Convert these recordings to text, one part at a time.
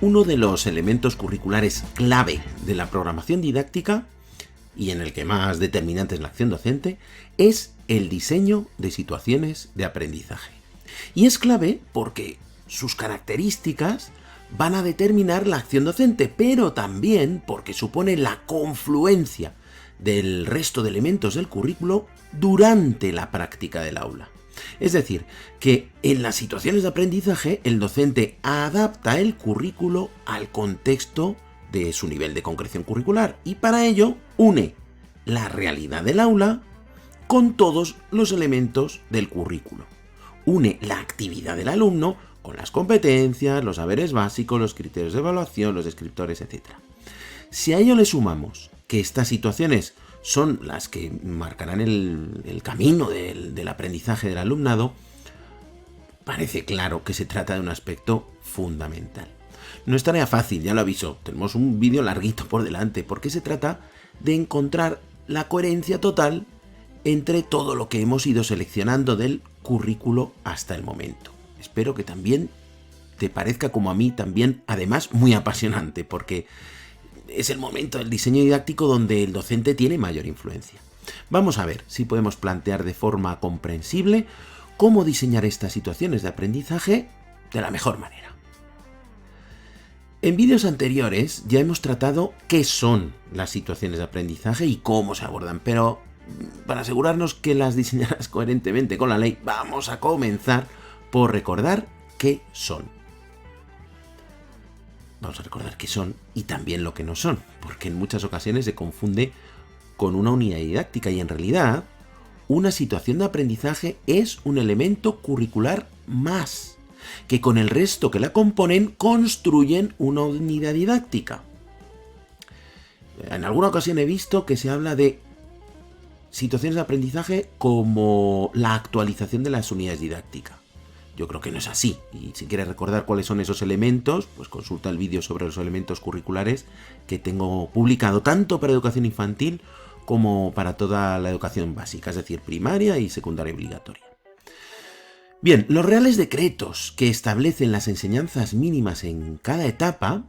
uno de los elementos curriculares clave de la programación didáctica, y en el que más determinante es la acción docente, es el diseño de situaciones de aprendizaje. Y es clave porque sus características van a determinar la acción docente, pero también porque supone la confluencia del resto de elementos del currículo durante la práctica del aula. Es decir, que en las situaciones de aprendizaje el docente adapta el currículo al contexto de su nivel de concreción curricular y para ello une la realidad del aula con todos los elementos del currículo. Une la actividad del alumno con las competencias, los saberes básicos, los criterios de evaluación, los descriptores, etc. Si a ello le sumamos que estas situaciones son las que marcarán el camino del aprendizaje del alumnado, parece claro que se trata de un aspecto fundamental. No es tarea fácil, ya lo aviso, tenemos un vídeo larguito por delante, porque se trata de encontrar la coherencia total entre todo lo que hemos ido seleccionando del currículo hasta el momento. Espero que también te parezca como a mí también, además, muy apasionante, porque es el momento del diseño didáctico donde el docente tiene mayor influencia. Vamos a ver si podemos plantear de forma comprensible cómo diseñar estas situaciones de aprendizaje de la mejor manera. En vídeos anteriores ya hemos tratado qué son las situaciones de aprendizaje y cómo se abordan, pero para asegurarnos que las diseñarás coherentemente con la ley, vamos a comenzar por recordar qué son. Vamos a recordar qué son y también lo que no son, porque en muchas ocasiones se confunde con una unidad didáctica y en realidad una situación de aprendizaje es un elemento curricular más, que con el resto que la componen construyen una unidad didáctica. En alguna ocasión he visto que se habla de situaciones de aprendizaje como la actualización de las unidades didácticas. Yo creo que no es así, y si quieres recordar cuáles son esos elementos, pues consulta el vídeo sobre los elementos curriculares que tengo publicado tanto para educación infantil como para toda la educación básica, es decir, primaria y secundaria obligatoria. Bien, los reales decretos que establecen las enseñanzas mínimas en cada etapa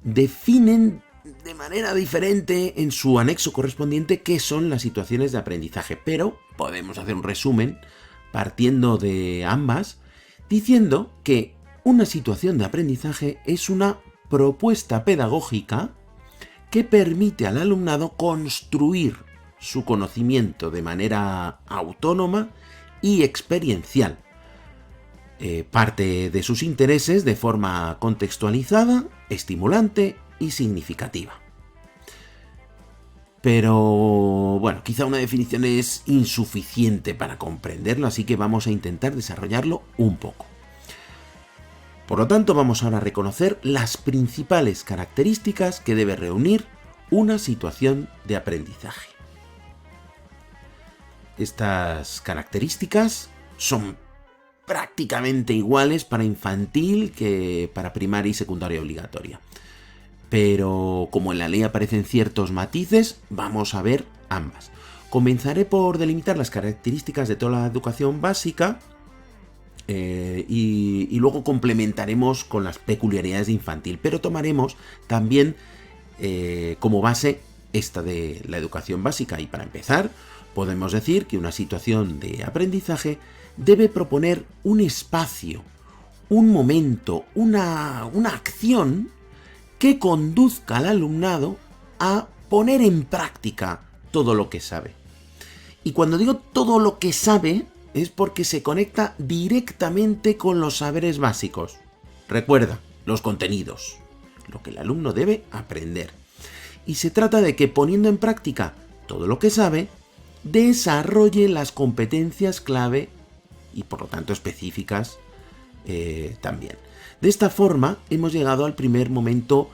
definen de manera diferente en su anexo correspondiente qué son las situaciones de aprendizaje, pero podemos hacer un resumen partiendo de ambas, diciendo que una situación de aprendizaje es una propuesta pedagógica que permite al alumnado construir su conocimiento de manera autónoma y experiencial. Parte de sus intereses de forma contextualizada, estimulante y significativa. Pero bueno, quizá una definición es insuficiente para comprenderlo, así que vamos a intentar desarrollarlo un poco. Por lo tanto, vamos ahora a reconocer las principales características que debe reunir una situación de aprendizaje. Estas características son prácticamente iguales para infantil que para primaria y secundaria obligatoria. Pero como en la ley aparecen ciertos matices, vamos a ver ambas. Comenzaré por delimitar las características de toda la educación básica y luego complementaremos con las peculiaridades de infantil, pero tomaremos también como base esta de la educación básica. Y para empezar, podemos decir que una situación de aprendizaje debe proponer un espacio, un momento, una acción que conduzca al alumnado a poner en práctica todo lo que sabe. Y cuando digo todo lo que sabe, es porque se conecta directamente con los saberes básicos. Recuerda, los contenidos, lo que el alumno debe aprender. Y se trata de que poniendo en práctica todo lo que sabe, desarrolle las competencias clave y por lo tanto específicas también. De esta forma hemos llegado al primer momento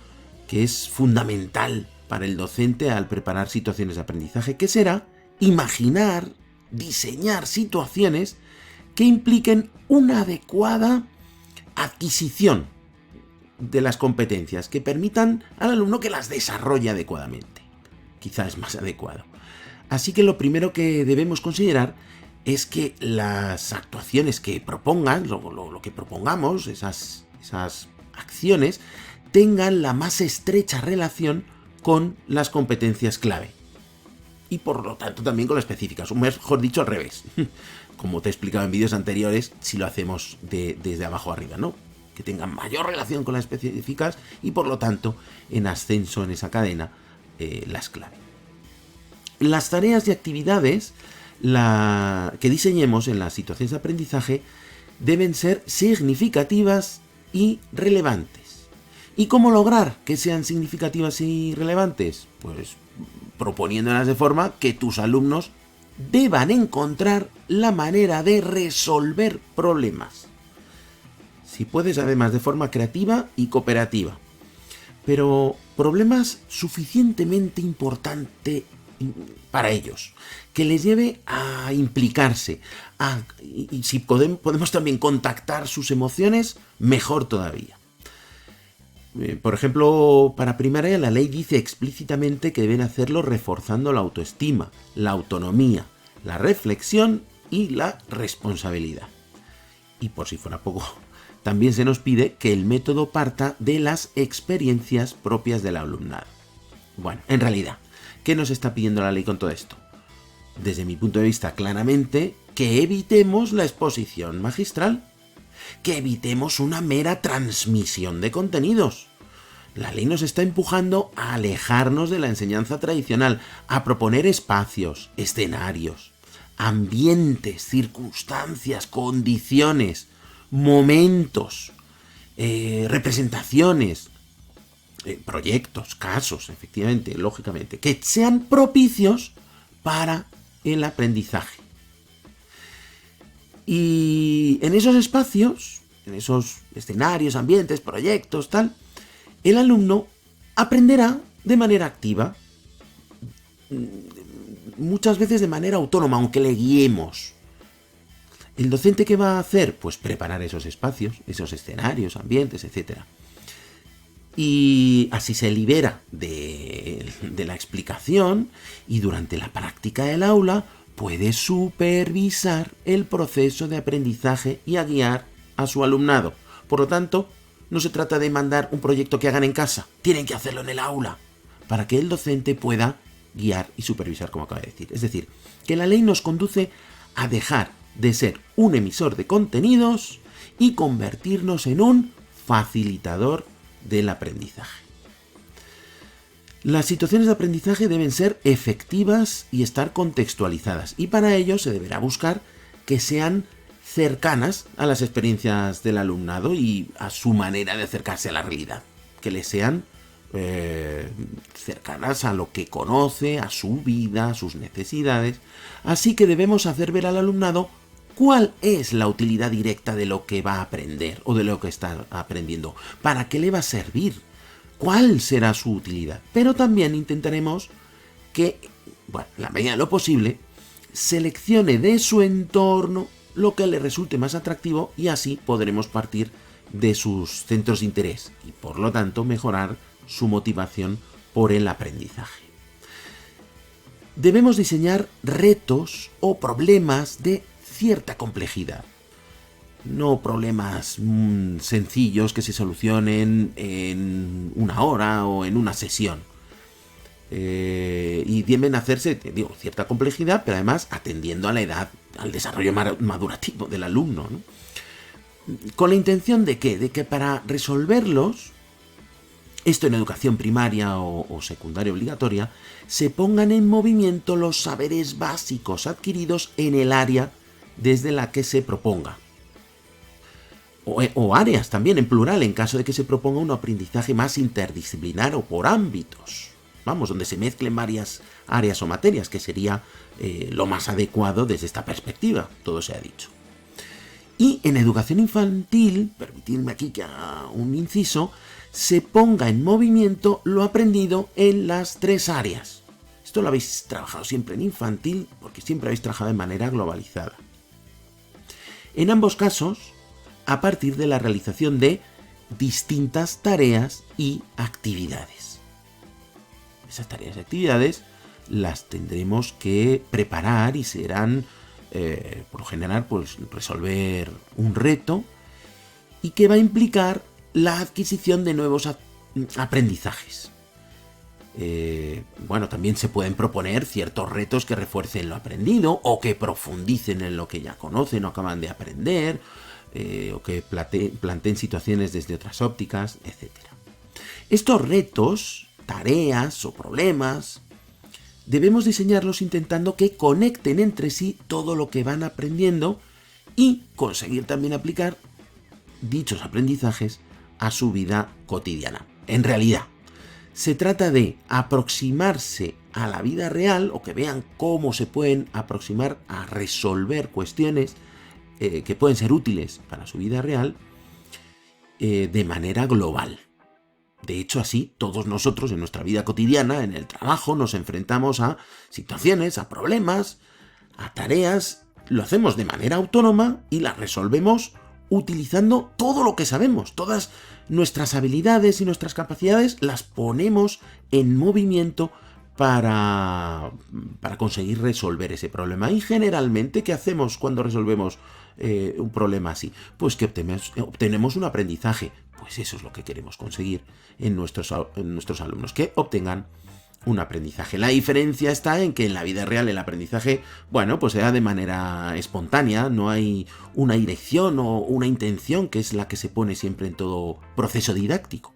que es fundamental para el docente al preparar situaciones de aprendizaje, que será imaginar, diseñar situaciones que impliquen una adecuada adquisición de las competencias, que permitan al alumno que las desarrolle adecuadamente. Quizá es más adecuado. Así que lo primero que debemos considerar es que las actuaciones que propongan, lo que propongamos, esas acciones, tengan la más estrecha relación con las competencias clave. Y por lo tanto también con las específicas, o mejor dicho al revés. Como te he explicado en vídeos anteriores, si lo hacemos desde abajo arriba, ¿no? Que tengan mayor relación con las específicas y por lo tanto en ascenso en esa cadena las clave. Las tareas y actividades que diseñemos en las situaciones de aprendizaje deben ser significativas y relevantes. ¿Y cómo lograr que sean significativas y relevantes? Pues proponiéndolas de forma que tus alumnos deban encontrar la manera de resolver problemas. Si puedes, además, de forma creativa y cooperativa. Pero problemas suficientemente importantes para ellos, que les lleve a implicarse, y si podemos también contactar sus emociones, mejor todavía. Por ejemplo, para primaria la ley dice explícitamente que deben hacerlo reforzando la autoestima, la autonomía, la reflexión y la responsabilidad. Y por si fuera poco, también se nos pide que el método parta de las experiencias propias del alumnado. Bueno, en realidad, ¿qué nos está pidiendo la ley con todo esto? Desde mi punto de vista, claramente, que evitemos la exposición magistral, que evitemos una mera transmisión de contenidos. La ley nos está empujando a alejarnos de la enseñanza tradicional, a proponer espacios, escenarios, ambientes, circunstancias, condiciones, momentos, representaciones, proyectos, casos, efectivamente, lógicamente, que sean propicios para el aprendizaje. Y en esos espacios, en esos escenarios, ambientes, proyectos, tal, el alumno aprenderá de manera activa, muchas veces de manera autónoma, aunque le guiemos. ¿El docente qué va a hacer? Pues preparar esos espacios, esos escenarios, ambientes, etc. Y así se libera de la explicación y durante la práctica del aula puede supervisar el proceso de aprendizaje y a guiar a su alumnado. Por lo tanto, no se trata de mandar un proyecto que hagan en casa, tienen que hacerlo en el aula, para que el docente pueda guiar y supervisar, como acabo de decir. Es decir, que la ley nos conduce a dejar de ser un emisor de contenidos y convertirnos en un facilitador del aprendizaje. Las situaciones de aprendizaje deben ser efectivas y estar contextualizadas, y para ello se deberá buscar que sean cercanas a las experiencias del alumnado y a su manera de acercarse a la realidad, que le sean cercanas a lo que conoce, a su vida, a sus necesidades. Así que debemos hacer ver al alumnado cuál es la utilidad directa de lo que va a aprender o de lo que está aprendiendo, para qué le va a servir, cuál será su utilidad. Pero también intentaremos que, bueno, en la medida de lo posible, seleccione de su entorno lo que le resulte más atractivo y así podremos partir de sus centros de interés y por lo tanto mejorar su motivación por el aprendizaje. Debemos diseñar retos o problemas de cierta complejidad, no problemas sencillos que se solucionen en una hora o en una sesión. Y deben hacerse, cierta complejidad, pero además atendiendo a la edad, al desarrollo madurativo del alumno, ¿no? Con la intención de ¿qué? De que para resolverlos, esto en educación primaria o secundaria obligatoria, se pongan en movimiento los saberes básicos adquiridos en el área desde la que se proponga. O áreas también, en plural, en caso de que se proponga un aprendizaje más interdisciplinar o por ámbitos. Vamos, donde se mezclen varias áreas o materias, que sería lo más adecuado desde esta perspectiva, todo se ha dicho. Y en educación infantil, permitidme aquí que haga un inciso, se ponga en movimiento lo aprendido en las 3 áreas. Esto lo habéis trabajado siempre en infantil, porque siempre habéis trabajado de manera globalizada. En ambos casos, a partir de la realización de distintas tareas y actividades. Esas tareas y actividades las tendremos que preparar y serán, por lo general, pues resolver un reto y que va a implicar la adquisición de nuevos aprendizajes. Bueno, también se pueden proponer ciertos retos que refuercen lo aprendido o que profundicen en lo que ya conocen o acaban de aprender, o que planteen situaciones desde otras ópticas, etc. Estos retos, tareas o problemas, debemos diseñarlos intentando que conecten entre sí todo lo que van aprendiendo y conseguir también aplicar dichos aprendizajes a su vida cotidiana. En realidad, se trata de aproximarse a la vida real o que vean cómo se pueden aproximar a resolver cuestiones que pueden ser útiles para su vida real de manera global. De hecho, así todos nosotros en nuestra vida cotidiana, en el trabajo, nos enfrentamos a situaciones, a problemas, a tareas. Lo hacemos de manera autónoma y las resolvemos utilizando todo lo que sabemos, todas nuestras habilidades y nuestras capacidades las ponemos en movimiento para conseguir resolver ese problema. Y generalmente, ¿qué hacemos cuando resolvemos un problema así? Pues que obtenemos un aprendizaje. Pues eso es lo que queremos conseguir en nuestros alumnos, que obtengan un aprendizaje. La diferencia está en que en la vida real el aprendizaje, bueno, pues se da de manera espontánea, no hay una dirección o una intención que es la que se pone siempre en todo proceso didáctico.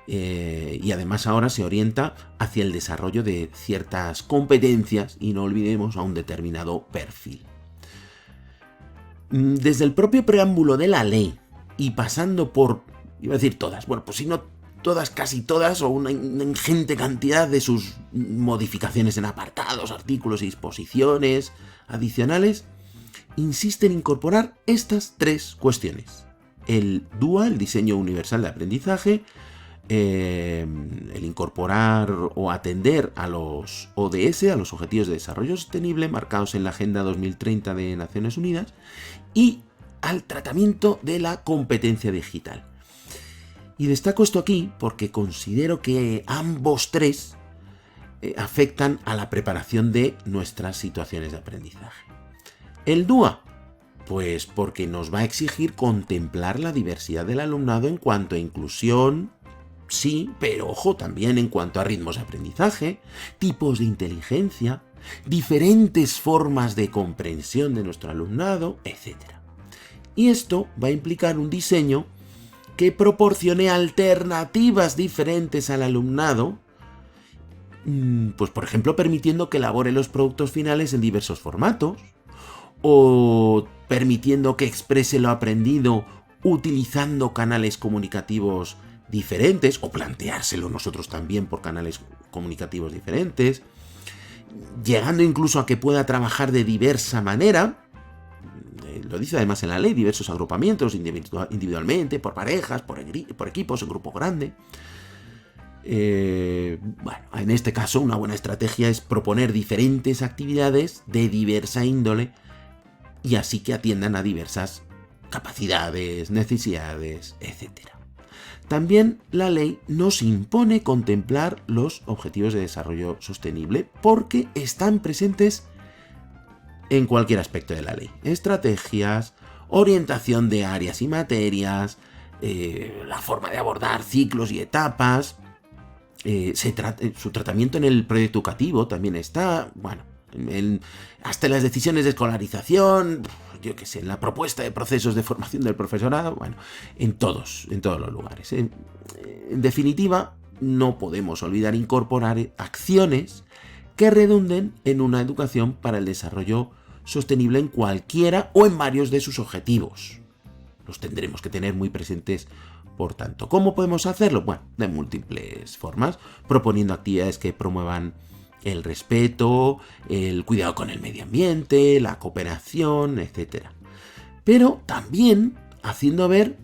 Y además ahora se orienta hacia el desarrollo de ciertas competencias y no olvidemos a un determinado perfil. Desde el propio preámbulo de la ley y pasando por, iba a decir todas, bueno, pues si no todas, casi todas, o una ingente cantidad de sus modificaciones en apartados, artículos y disposiciones adicionales, insiste en incorporar estas tres cuestiones. El DUA, el diseño universal de aprendizaje, el incorporar o atender a los ODS, a los Objetivos de Desarrollo Sostenible, marcados en la Agenda 2030 de Naciones Unidas, y al tratamiento de la competencia digital. Y destaco esto aquí porque considero que ambos tres afectan a la preparación de nuestras situaciones de aprendizaje. El DUA, pues porque nos va a exigir contemplar la diversidad del alumnado en cuanto a inclusión, sí, pero ojo, también en cuanto a ritmos de aprendizaje, tipos de inteligencia, diferentes formas de comprensión de nuestro alumnado, etc. Y esto va a implicar un diseño que proporcione alternativas diferentes al alumnado, pues por ejemplo permitiendo que elabore los productos finales en diversos formatos, o permitiendo que exprese lo aprendido utilizando canales comunicativos diferentes, o planteárselo nosotros también por canales comunicativos diferentes, llegando incluso a que pueda trabajar de diversa manera. Lo dice además en la ley, diversos agrupamientos, individualmente, por parejas, por equipos, en grupo grande. Bueno, en este caso una buena estrategia es proponer diferentes actividades de diversa índole y así que atiendan a diversas capacidades, necesidades, etc. También la ley nos impone contemplar los objetivos de desarrollo sostenible porque están presentes en cualquier aspecto de la ley. Estrategias, orientación de áreas y materias, la forma de abordar ciclos y etapas, su tratamiento en el proyecto educativo también está, bueno, hasta las decisiones de escolarización, yo qué sé, en la propuesta de procesos de formación del profesorado, bueno, en todos los lugares. En definitiva, no podemos olvidar incorporar acciones que redunden en una educación para el desarrollo sostenible en cualquiera o en varios de sus objetivos. Los tendremos que tener muy presentes, por tanto. ¿Cómo podemos hacerlo? Bueno, de múltiples formas, proponiendo actividades que promuevan el respeto, el cuidado con el medio ambiente, la cooperación, etc. Pero también haciendo ver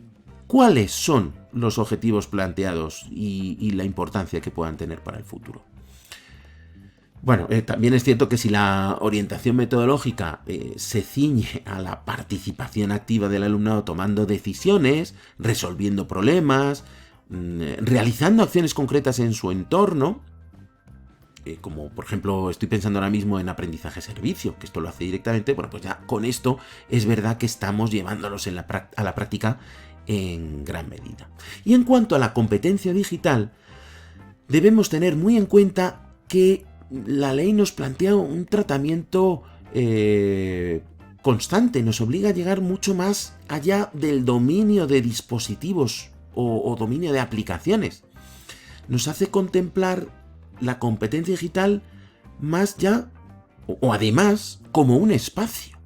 cuáles son los objetivos planteados y la importancia que puedan tener para el futuro. Bueno, también es cierto que si la orientación metodológica se ciñe a la participación activa del alumnado tomando decisiones, resolviendo problemas, realizando acciones concretas en su entorno, como por ejemplo estoy pensando ahora mismo en aprendizaje-servicio, que esto lo hace directamente, bueno, pues ya con esto es verdad que estamos llevándolos a la práctica en gran medida. Y en cuanto a la competencia digital, debemos tener muy en cuenta que la ley nos plantea un tratamiento constante, nos obliga a llegar mucho más allá del dominio de dispositivos o dominio de aplicaciones. Nos hace contemplar la competencia digital más ya, o además, como un espacio,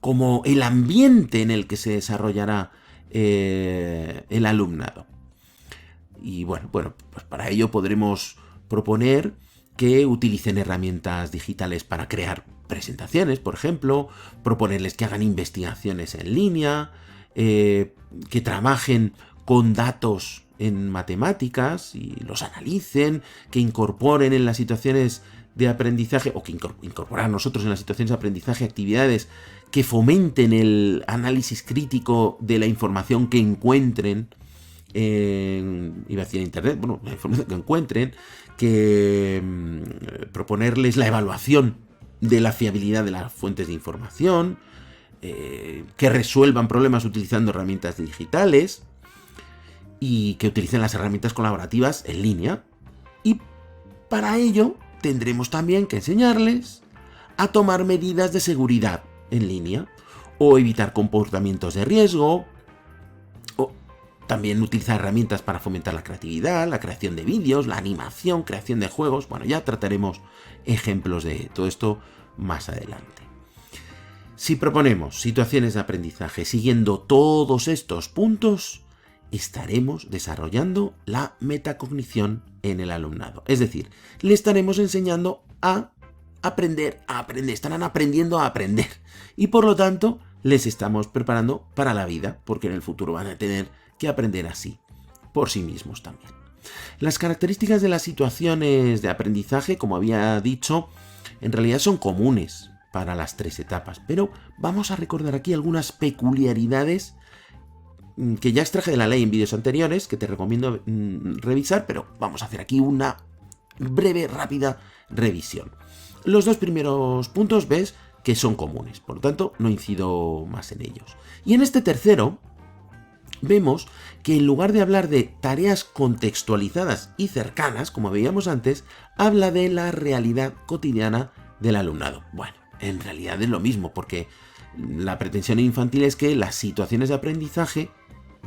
como el ambiente en el que se desarrollará el alumnado. Y bueno, pues para ello podremos proponer que utilicen herramientas digitales para crear presentaciones, por ejemplo, proponerles que hagan investigaciones en línea, que trabajen con datos en matemáticas y los analicen, que incorporen en las situaciones de aprendizaje, o que incorporar nosotros en las situaciones de aprendizaje actividades que fomenten el análisis crítico de la información que encuentren iba a decir internet, bueno, la información que encuentren, que proponerles la evaluación de la fiabilidad de las fuentes de información, que resuelvan problemas utilizando herramientas digitales y que utilicen las herramientas colaborativas en línea. Y para ello tendremos también que enseñarles a tomar medidas de seguridad en línea o evitar comportamientos de riesgo. También utilizar herramientas para fomentar la creatividad, la creación de vídeos, la animación, creación de juegos. Bueno, ya trataremos ejemplos de todo esto más adelante. Si proponemos situaciones de aprendizaje siguiendo todos estos puntos, estaremos desarrollando la metacognición en el alumnado. Es decir, le estaremos enseñando a aprender a aprender. Estarán aprendiendo a aprender. Y por lo tanto, les estamos preparando para la vida, porque en el futuro van a tener que aprender así, por sí mismos también. Las características de las situaciones de aprendizaje, como había dicho, en realidad son comunes para las tres etapas, pero vamos a recordar aquí algunas peculiaridades que ya extraje de la ley en vídeos anteriores, que te recomiendo revisar, pero vamos a hacer aquí una breve, rápida revisión. Los dos primeros puntos ves que son comunes, por lo tanto no incido más en ellos. Y en este tercero, vemos que en lugar de hablar de tareas contextualizadas y cercanas, como veíamos antes, habla de la realidad cotidiana del alumnado. Bueno, en realidad es lo mismo, porque la pretensión infantil es que las situaciones de aprendizaje,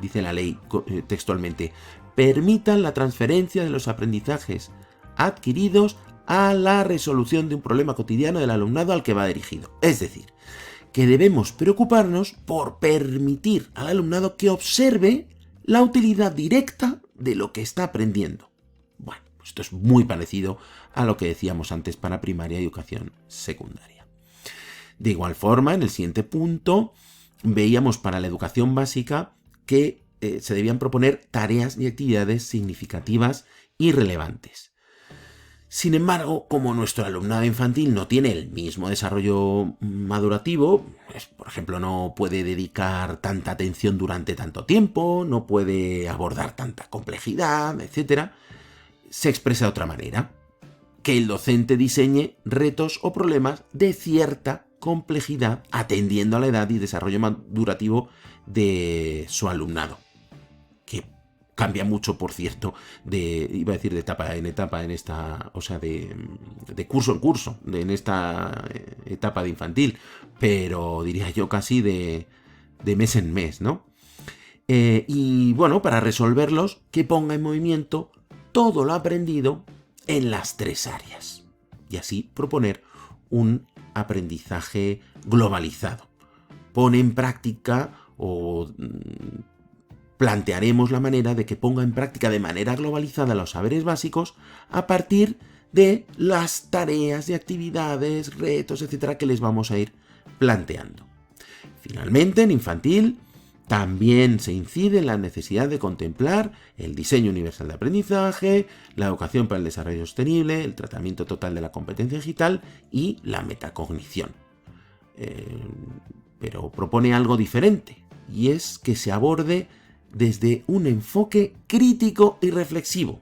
dice la ley textualmente, permitan la transferencia de los aprendizajes adquiridos a la resolución de un problema cotidiano del alumnado al que va dirigido. Es decir, que debemos preocuparnos por permitir al alumnado que observe la utilidad directa de lo que está aprendiendo. Bueno, esto es muy parecido a lo que decíamos antes para primaria y educación secundaria. De igual forma, en el siguiente punto, veíamos para la educación básica que se debían proponer tareas y actividades significativas y relevantes. Sin embargo, como nuestro alumnado infantil no tiene el mismo desarrollo madurativo, pues, por ejemplo, no puede dedicar tanta atención durante tanto tiempo, no puede abordar tanta complejidad, etc., se expresa de otra manera. Que el docente diseñe retos o problemas de cierta complejidad atendiendo a la edad y desarrollo madurativo de su alumnado. Que cambia mucho, por cierto, de etapa en etapa, de curso en curso, en esta etapa de infantil, pero diría yo casi de mes en mes, ¿no? Y bueno, para resolverlos, que ponga en movimiento todo lo aprendido en las tres áreas. Y así proponer un aprendizaje globalizado. Pone en práctica o plantearemos la manera de que ponga en práctica de manera globalizada los saberes básicos a partir de las tareas y actividades, retos, etcétera, que les vamos a ir planteando. Finalmente, en infantil, también se incide en la necesidad de contemplar el diseño universal de aprendizaje, la educación para el desarrollo sostenible, el tratamiento total de la competencia digital y la metacognición. Pero propone algo diferente, y es que se aborde desde un enfoque crítico y reflexivo.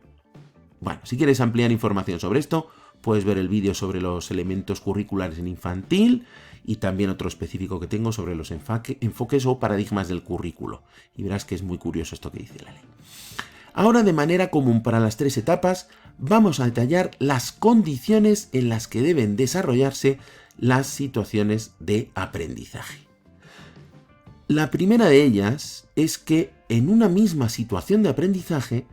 Bueno, si quieres ampliar información sobre esto, puedes ver el vídeo sobre los elementos curriculares en infantil y también otro específico que tengo sobre los enfoques o paradigmas del currículo. Y verás que es muy curioso esto que dice la ley. Ahora, de manera común para las 3 etapas, vamos a detallar las condiciones en las que deben desarrollarse las situaciones de aprendizaje. La primera de ellas es que en una misma situación de aprendizaje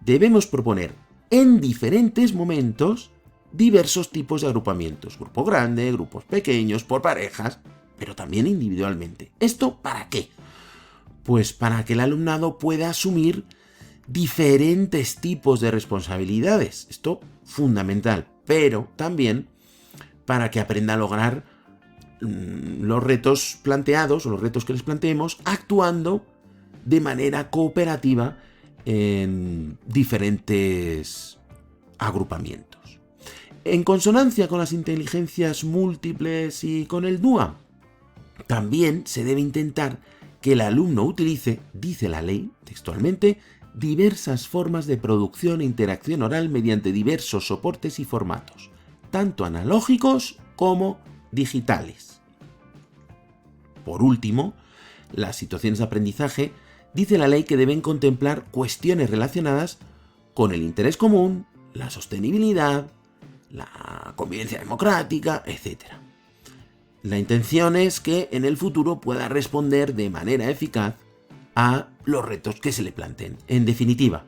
debemos proponer en diferentes momentos diversos tipos de agrupamientos, grupo grande, grupos pequeños, por parejas, pero también individualmente. ¿Esto para qué? Pues para que el alumnado pueda asumir diferentes tipos de responsabilidades. Esto fundamental, pero también para que aprenda a lograr los retos planteados o los retos que les planteemos actuando de manera cooperativa en diferentes agrupamientos. En consonancia con las inteligencias múltiples y con el DUA, también se debe intentar que el alumno utilice, dice la ley textualmente, diversas formas de producción e interacción oral mediante diversos soportes y formatos, tanto analógicos como digitales. Por último, las situaciones de aprendizaje, dice la ley que deben contemplar cuestiones relacionadas con el interés común, la sostenibilidad, la convivencia democrática, etc. La intención es que en el futuro pueda responder de manera eficaz a los retos que se le planteen. En definitiva,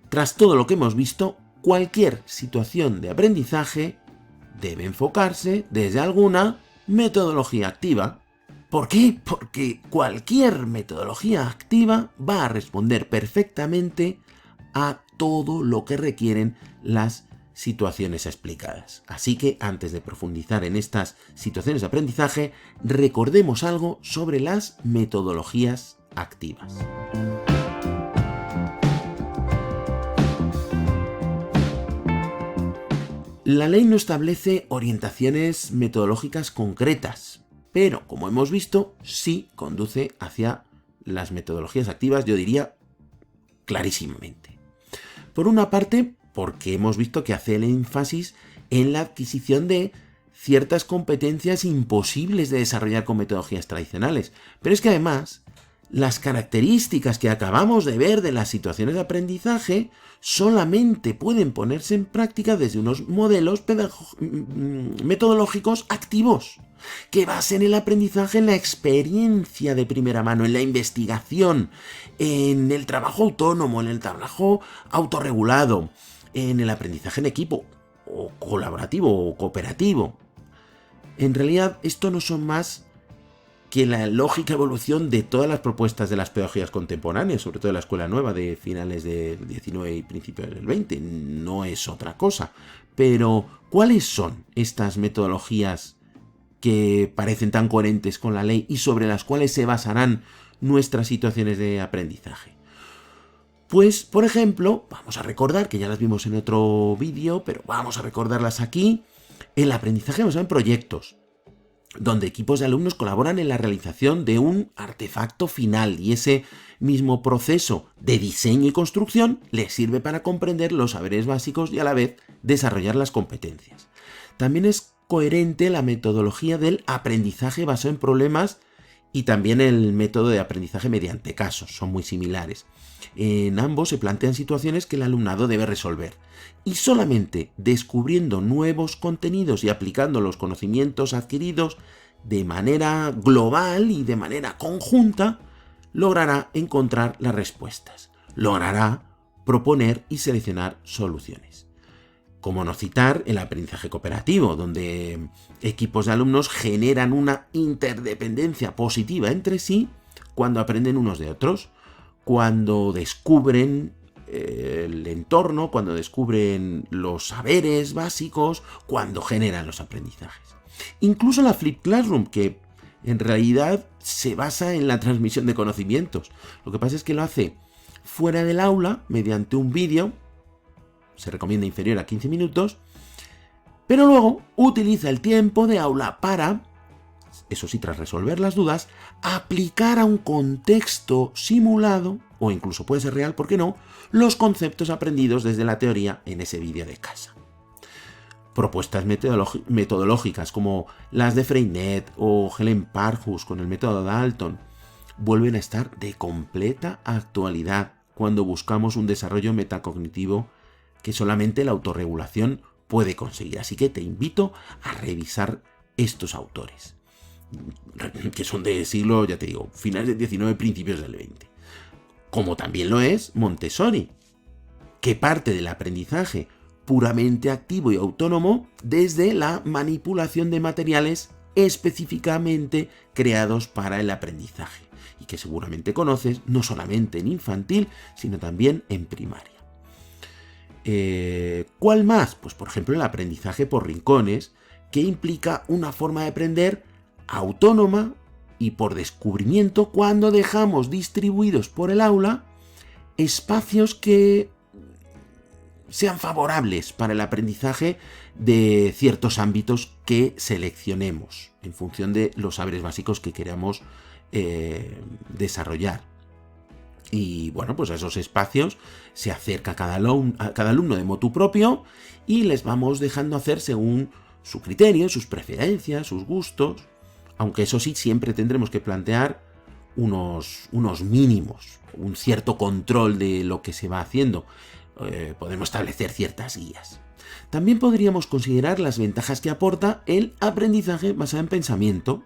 tras todo lo que hemos visto, cualquier situación de aprendizaje debe enfocarse desde alguna metodología activa. ¿Por qué? Porque cualquier metodología activa va a responder perfectamente a todo lo que requieren las situaciones explicadas. Así que antes de profundizar en estas situaciones de aprendizaje, recordemos algo sobre las metodologías activas. La ley no establece orientaciones metodológicas concretas, pero como hemos visto, sí conduce hacia las metodologías activas, yo diría clarísimamente. Por una parte, porque hemos visto que hace el énfasis en la adquisición de ciertas competencias imposibles de desarrollar con metodologías tradicionales, pero es que además las características que acabamos de ver de las situaciones de aprendizaje solamente pueden ponerse en práctica desde unos modelos metodológicos activos, que basen el aprendizaje en la experiencia de primera mano, en la investigación, en el trabajo autónomo, en el trabajo autorregulado, en el aprendizaje en equipo, o colaborativo, o cooperativo. En realidad, esto no son más que la lógica evolución de todas las propuestas de las pedagogías contemporáneas, sobre todo de la escuela nueva de finales del 19 y principios del 20, no es otra cosa. Pero, ¿cuáles son estas metodologías que parecen tan coherentes con la ley y sobre las cuales se basarán nuestras situaciones de aprendizaje? Pues, por ejemplo, vamos a recordar, que ya las vimos en otro vídeo, pero vamos a recordarlas aquí, el aprendizaje basado en proyectos, donde equipos de alumnos colaboran en la realización de un artefacto final y ese mismo proceso de diseño y construcción les sirve para comprender los saberes básicos y a la vez desarrollar las competencias. También es coherente la metodología del aprendizaje basado en problemas y también el método de aprendizaje mediante casos, son muy similares. En ambos se plantean situaciones que el alumnado debe resolver y solamente descubriendo nuevos contenidos y aplicando los conocimientos adquiridos de manera global y de manera conjunta, logrará encontrar las respuestas, logrará proponer y seleccionar soluciones. Como no citar el aprendizaje cooperativo, donde equipos de alumnos generan una interdependencia positiva entre sí cuando aprenden unos de otros, cuando descubren el entorno, cuando descubren los saberes básicos, cuando generan los aprendizajes. Incluso la Flipped Classroom, que en realidad se basa en la transmisión de conocimientos. Lo que pasa es que lo hace fuera del aula, mediante un vídeo, se recomienda inferior a 15 minutos, pero luego utiliza el tiempo de aula para, eso sí, tras resolver las dudas, aplicar a un contexto simulado, o incluso puede ser real, ¿por qué no?, los conceptos aprendidos desde la teoría en ese vídeo de casa. Propuestas metodológicas como las de Freinet o Helen Parkhurst con el método Dalton vuelven a estar de completa actualidad cuando buscamos un desarrollo metacognitivo que solamente la autorregulación puede conseguir. Así que te invito a revisar estos autores, que son de siglo, ya te digo, finales del 19, principios del 20. Como también lo es Montessori, que parte del aprendizaje puramente activo y autónomo desde la manipulación de materiales específicamente creados para el aprendizaje y que seguramente conoces no solamente en infantil, sino también en primaria. ¿Cuál más? Pues por ejemplo el aprendizaje por rincones, que implica una forma de aprender autónoma y por descubrimiento cuando dejamos distribuidos por el aula espacios que sean favorables para el aprendizaje de ciertos ámbitos que seleccionemos en función de los saberes básicos que queramos desarrollar. Y bueno, pues a esos espacios se acerca a cada alumno de motu propio y les vamos dejando hacer según su criterio, sus preferencias, sus gustos, aunque eso sí, siempre tendremos que plantear unos mínimos, un cierto control de lo que se va haciendo. Podemos establecer ciertas guías. También podríamos considerar las ventajas que aporta el aprendizaje basado en pensamiento,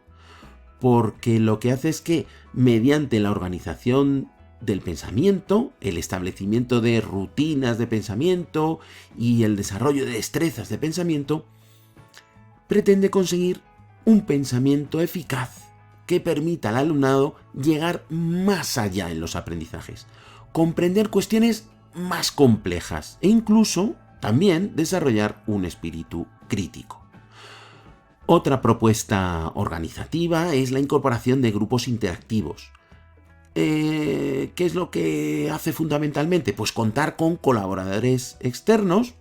porque lo que hace es que mediante la organización del pensamiento, el establecimiento de rutinas de pensamiento y el desarrollo de destrezas de pensamiento, pretende conseguir un pensamiento eficaz que permita al alumnado llegar más allá en los aprendizajes, comprender cuestiones más complejas e incluso también desarrollar un espíritu crítico. Otra propuesta organizativa es la incorporación de grupos interactivos. ¿Qué es lo que hace fundamentalmente? Pues contar con colaboradores externos,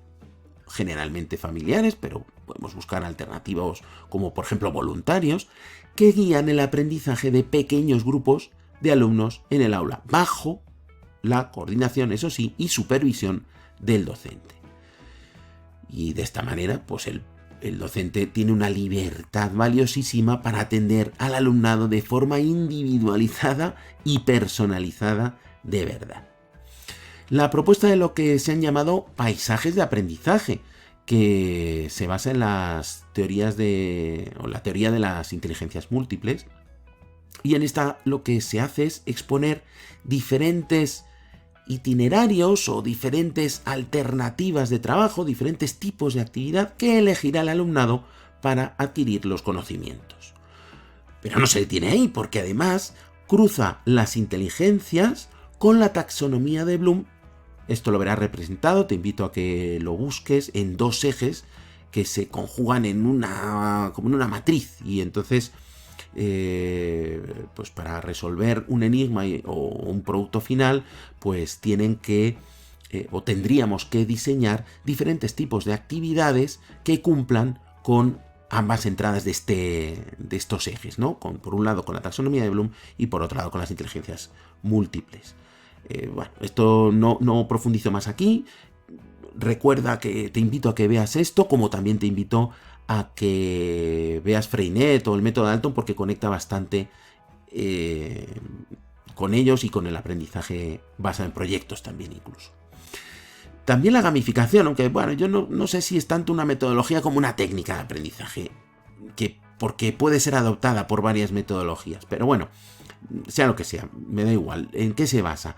generalmente familiares, pero podemos buscar alternativas como por ejemplo voluntarios, que guían el aprendizaje de pequeños grupos de alumnos en el aula, bajo la coordinación, eso sí, y supervisión del docente. Y de esta manera, pues el docente tiene una libertad valiosísima para atender al alumnado de forma individualizada y personalizada de verdad. La propuesta de lo que se han llamado paisajes de aprendizaje, que se basa en las teorías la teoría de las inteligencias múltiples, y en esta lo que se hace es exponer diferentes itinerarios o diferentes alternativas de trabajo, diferentes tipos de actividad que elegirá el alumnado para adquirir los conocimientos. Pero no se detiene ahí, porque además cruza las inteligencias con la taxonomía de Bloom. Esto lo verás representado, te invito a que lo busques en dos ejes que se conjugan como en una matriz, y entonces pues para resolver un enigma o un producto final, pues tienen que o tendríamos que diseñar diferentes tipos de actividades que cumplan con ambas entradas de estos ejes, ¿no? Por un lado con la taxonomía de Bloom y por otro lado con las inteligencias múltiples. Bueno, esto no profundizo más aquí. Recuerda que te invito a que veas esto, como también te invito a que veas Freinet o el método Dalton, porque conecta bastante con ellos y con el aprendizaje basado en proyectos también incluso. También la gamificación, aunque bueno, yo no sé si es tanto una metodología como una técnica de aprendizaje, porque puede ser adoptada por varias metodologías, pero bueno, sea lo que sea, me da igual. ¿En qué se basa?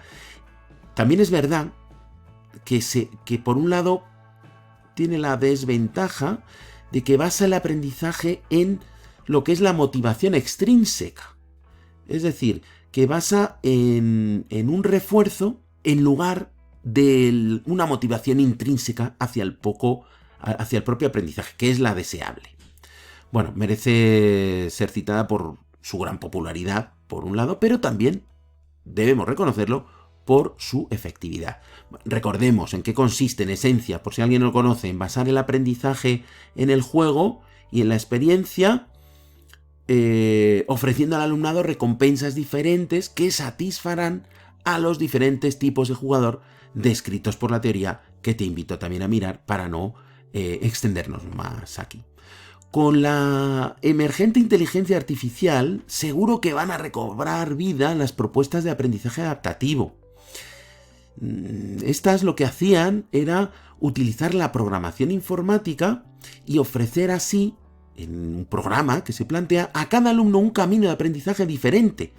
También es verdad que por un lado tiene la desventaja de que basa el aprendizaje en lo que es la motivación extrínseca. Es decir, que basa en un refuerzo en lugar de una motivación intrínseca hacia el propio aprendizaje, que es la deseable. Bueno, merece ser citada por su gran popularidad, por un lado, pero también debemos reconocerlo por su efectividad. Recordemos en qué consiste en esencia, por si alguien no lo conoce, en basar el aprendizaje en el juego y en la experiencia, ofreciendo al alumnado recompensas diferentes que satisfarán a los diferentes tipos de jugador descritos por la teoría, que te invito también a mirar para no extendernos más aquí. Con la emergente inteligencia artificial, seguro que van a recobrar vida las propuestas de aprendizaje adaptativo. Estas lo que hacían era utilizar la programación informática y ofrecer así, en un programa que se plantea, a cada alumno un camino de aprendizaje diferente.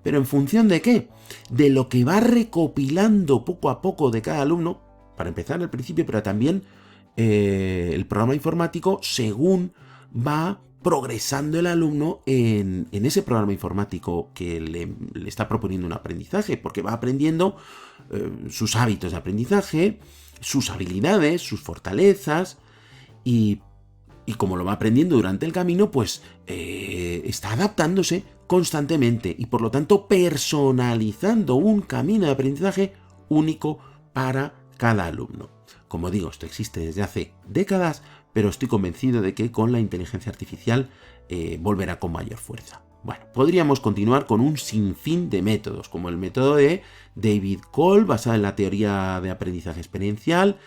¿Pero en función de qué? De lo que va recopilando poco a poco de cada alumno, para empezar al principio, pero también el programa informático según va progresando el alumno en ese programa informático que le está proponiendo un aprendizaje, porque va aprendiendo sus hábitos de aprendizaje, sus habilidades, sus fortalezas, y como lo va aprendiendo durante el camino, pues está adaptándose constantemente y por lo tanto personalizando un camino de aprendizaje único para cada alumno. Como digo, esto existe desde hace décadas, pero estoy convencido de que con la inteligencia artificial volverá con mayor fuerza. Bueno, podríamos continuar con un sinfín de métodos, como el método de David Cole, basado en la teoría de aprendizaje experiencial,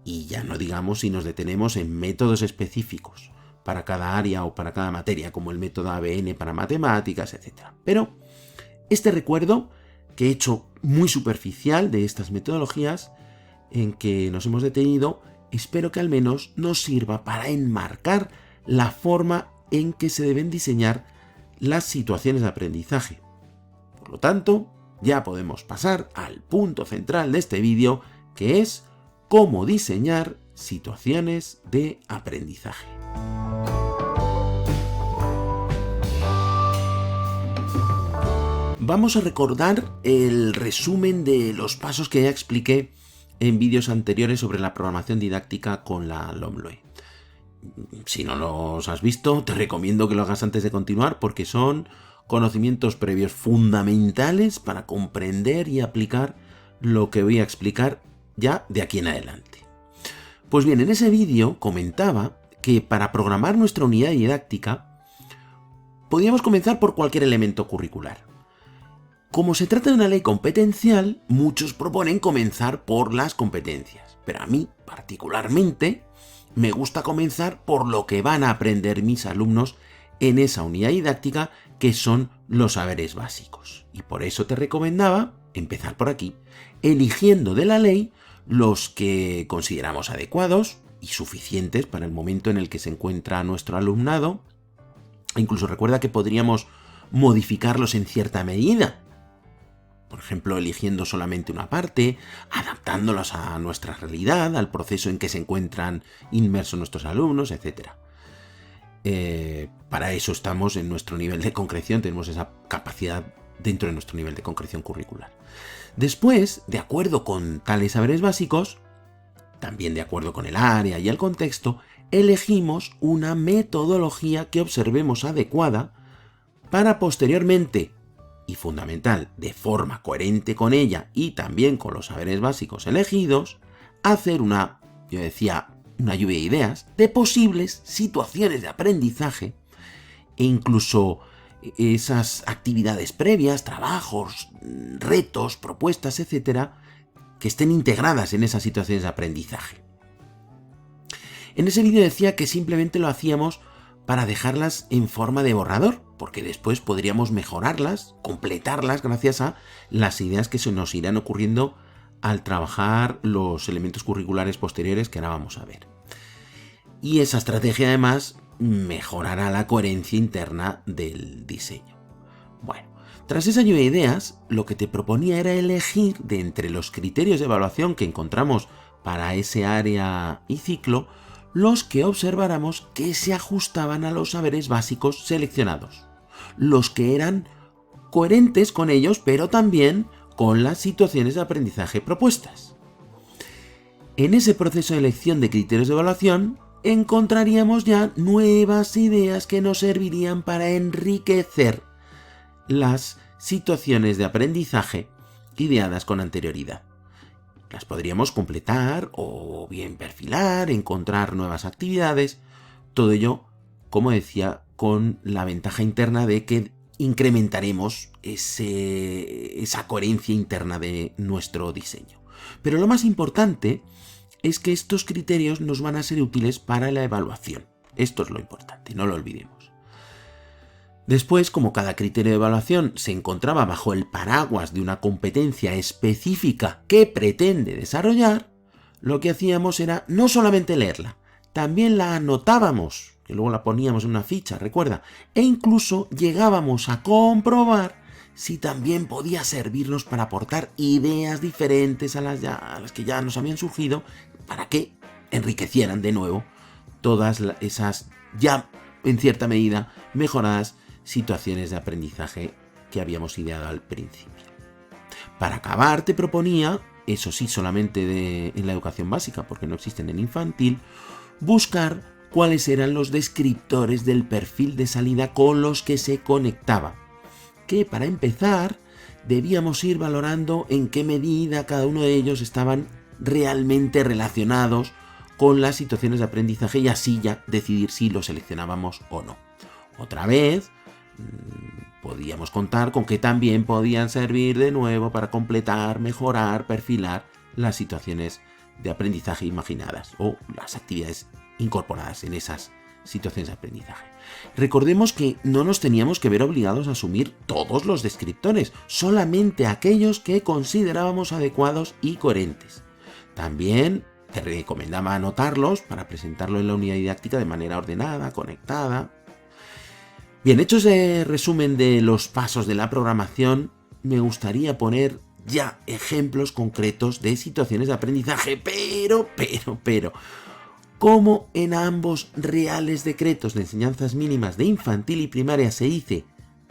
y ya no digamos si nos detenemos en métodos específicos para cada área o para cada materia, como el método ABN para matemáticas, etc. Pero este recuerdo que he hecho muy superficial de estas metodologías en que nos hemos detenido, espero que al menos nos sirva para enmarcar la forma en que se deben diseñar las situaciones de aprendizaje. Por lo tanto, ya podemos pasar al punto central de este vídeo, que es cómo diseñar situaciones de aprendizaje. Vamos a recordar el resumen de los pasos que ya expliqué en vídeos anteriores sobre la programación didáctica con la LOMLOE. Si no los has visto, te recomiendo que lo hagas antes de continuar, porque son conocimientos previos fundamentales para comprender y aplicar lo que voy a explicar ya de aquí en adelante. Pues bien, en ese vídeo comentaba que para programar nuestra unidad didáctica podíamos comenzar por cualquier elemento curricular. Como se trata de una ley competencial, muchos proponen comenzar por las competencias, pero a mí, particularmente, me gusta comenzar por lo que van a aprender mis alumnos en esa unidad didáctica, que son los saberes básicos. Y por eso te recomendaba empezar por aquí, eligiendo de la ley los que consideramos adecuados y suficientes para el momento en el que se encuentra nuestro alumnado. Incluso recuerda que podríamos modificarlos en cierta medida. Por ejemplo, eligiendo solamente una parte, adaptándolos a nuestra realidad, al proceso en que se encuentran inmersos nuestros alumnos, etc. Para eso estamos en nuestro nivel de concreción, tenemos esa capacidad dentro de nuestro nivel de concreción curricular. Después, de acuerdo con tales saberes básicos, también de acuerdo con el área y el contexto, elegimos una metodología que observemos adecuada para posteriormente, y fundamental, de forma coherente con ella y también con los saberes básicos elegidos, hacer una lluvia de ideas de posibles situaciones de aprendizaje e incluso esas actividades previas, trabajos, retos, propuestas, etcétera, que estén integradas en esas situaciones de aprendizaje. En ese vídeo decía que simplemente lo hacíamos para dejarlas en forma de borrador, porque después podríamos mejorarlas, completarlas gracias a las ideas que se nos irán ocurriendo al trabajar los elementos curriculares posteriores que ahora vamos a ver. Y esa estrategia además mejorará la coherencia interna del diseño. Bueno, tras esa lluvia de ideas, lo que te proponía era elegir de entre los criterios de evaluación que encontramos para ese área y ciclo, los que observáramos que se ajustaban a los saberes básicos seleccionados, los que eran coherentes con ellos, pero también con las situaciones de aprendizaje propuestas. En ese proceso de elección de criterios de evaluación, encontraríamos ya nuevas ideas que nos servirían para enriquecer las situaciones de aprendizaje ideadas con anterioridad. Las podríamos completar o bien perfilar, encontrar nuevas actividades, todo ello, como decía, con la ventaja interna de que incrementaremos esa coherencia interna de nuestro diseño. Pero lo más importante es que estos criterios nos van a ser útiles para la evaluación. Esto es lo importante, no lo olvidemos. Después, como cada criterio de evaluación se encontraba bajo el paraguas de una competencia específica que pretende desarrollar, lo que hacíamos era no solamente leerla, también la anotábamos, que luego la poníamos en una ficha, recuerda, e incluso llegábamos a comprobar si también podía servirnos para aportar ideas diferentes a las que ya nos habían surgido, para que enriquecieran de nuevo todas esas ya en cierta medida mejoradas situaciones de aprendizaje que habíamos ideado al principio. Para acabar te proponía, eso sí solamente en la educación básica porque no existen en infantil, buscar cuáles eran los descriptores del perfil de salida con los que se conectaba, que para empezar debíamos ir valorando en qué medida cada uno de ellos estaban realmente relacionados con las situaciones de aprendizaje y así ya decidir si lo seleccionábamos o no. Otra vez, podíamos contar con que también podían servir de nuevo para completar, mejorar, perfilar las situaciones de aprendizaje imaginadas o las actividades incorporadas en esas situaciones de aprendizaje. Recordemos que no nos teníamos que ver obligados a asumir todos los descriptores, solamente aquellos que considerábamos adecuados y coherentes. También te recomendaba anotarlos para presentarlo en la unidad didáctica de manera ordenada, conectada. Bien, hecho ese resumen de los pasos de la programación, me gustaría poner ya ejemplos concretos de situaciones de aprendizaje, pero, como en ambos reales decretos de enseñanzas mínimas de infantil y primaria se dice,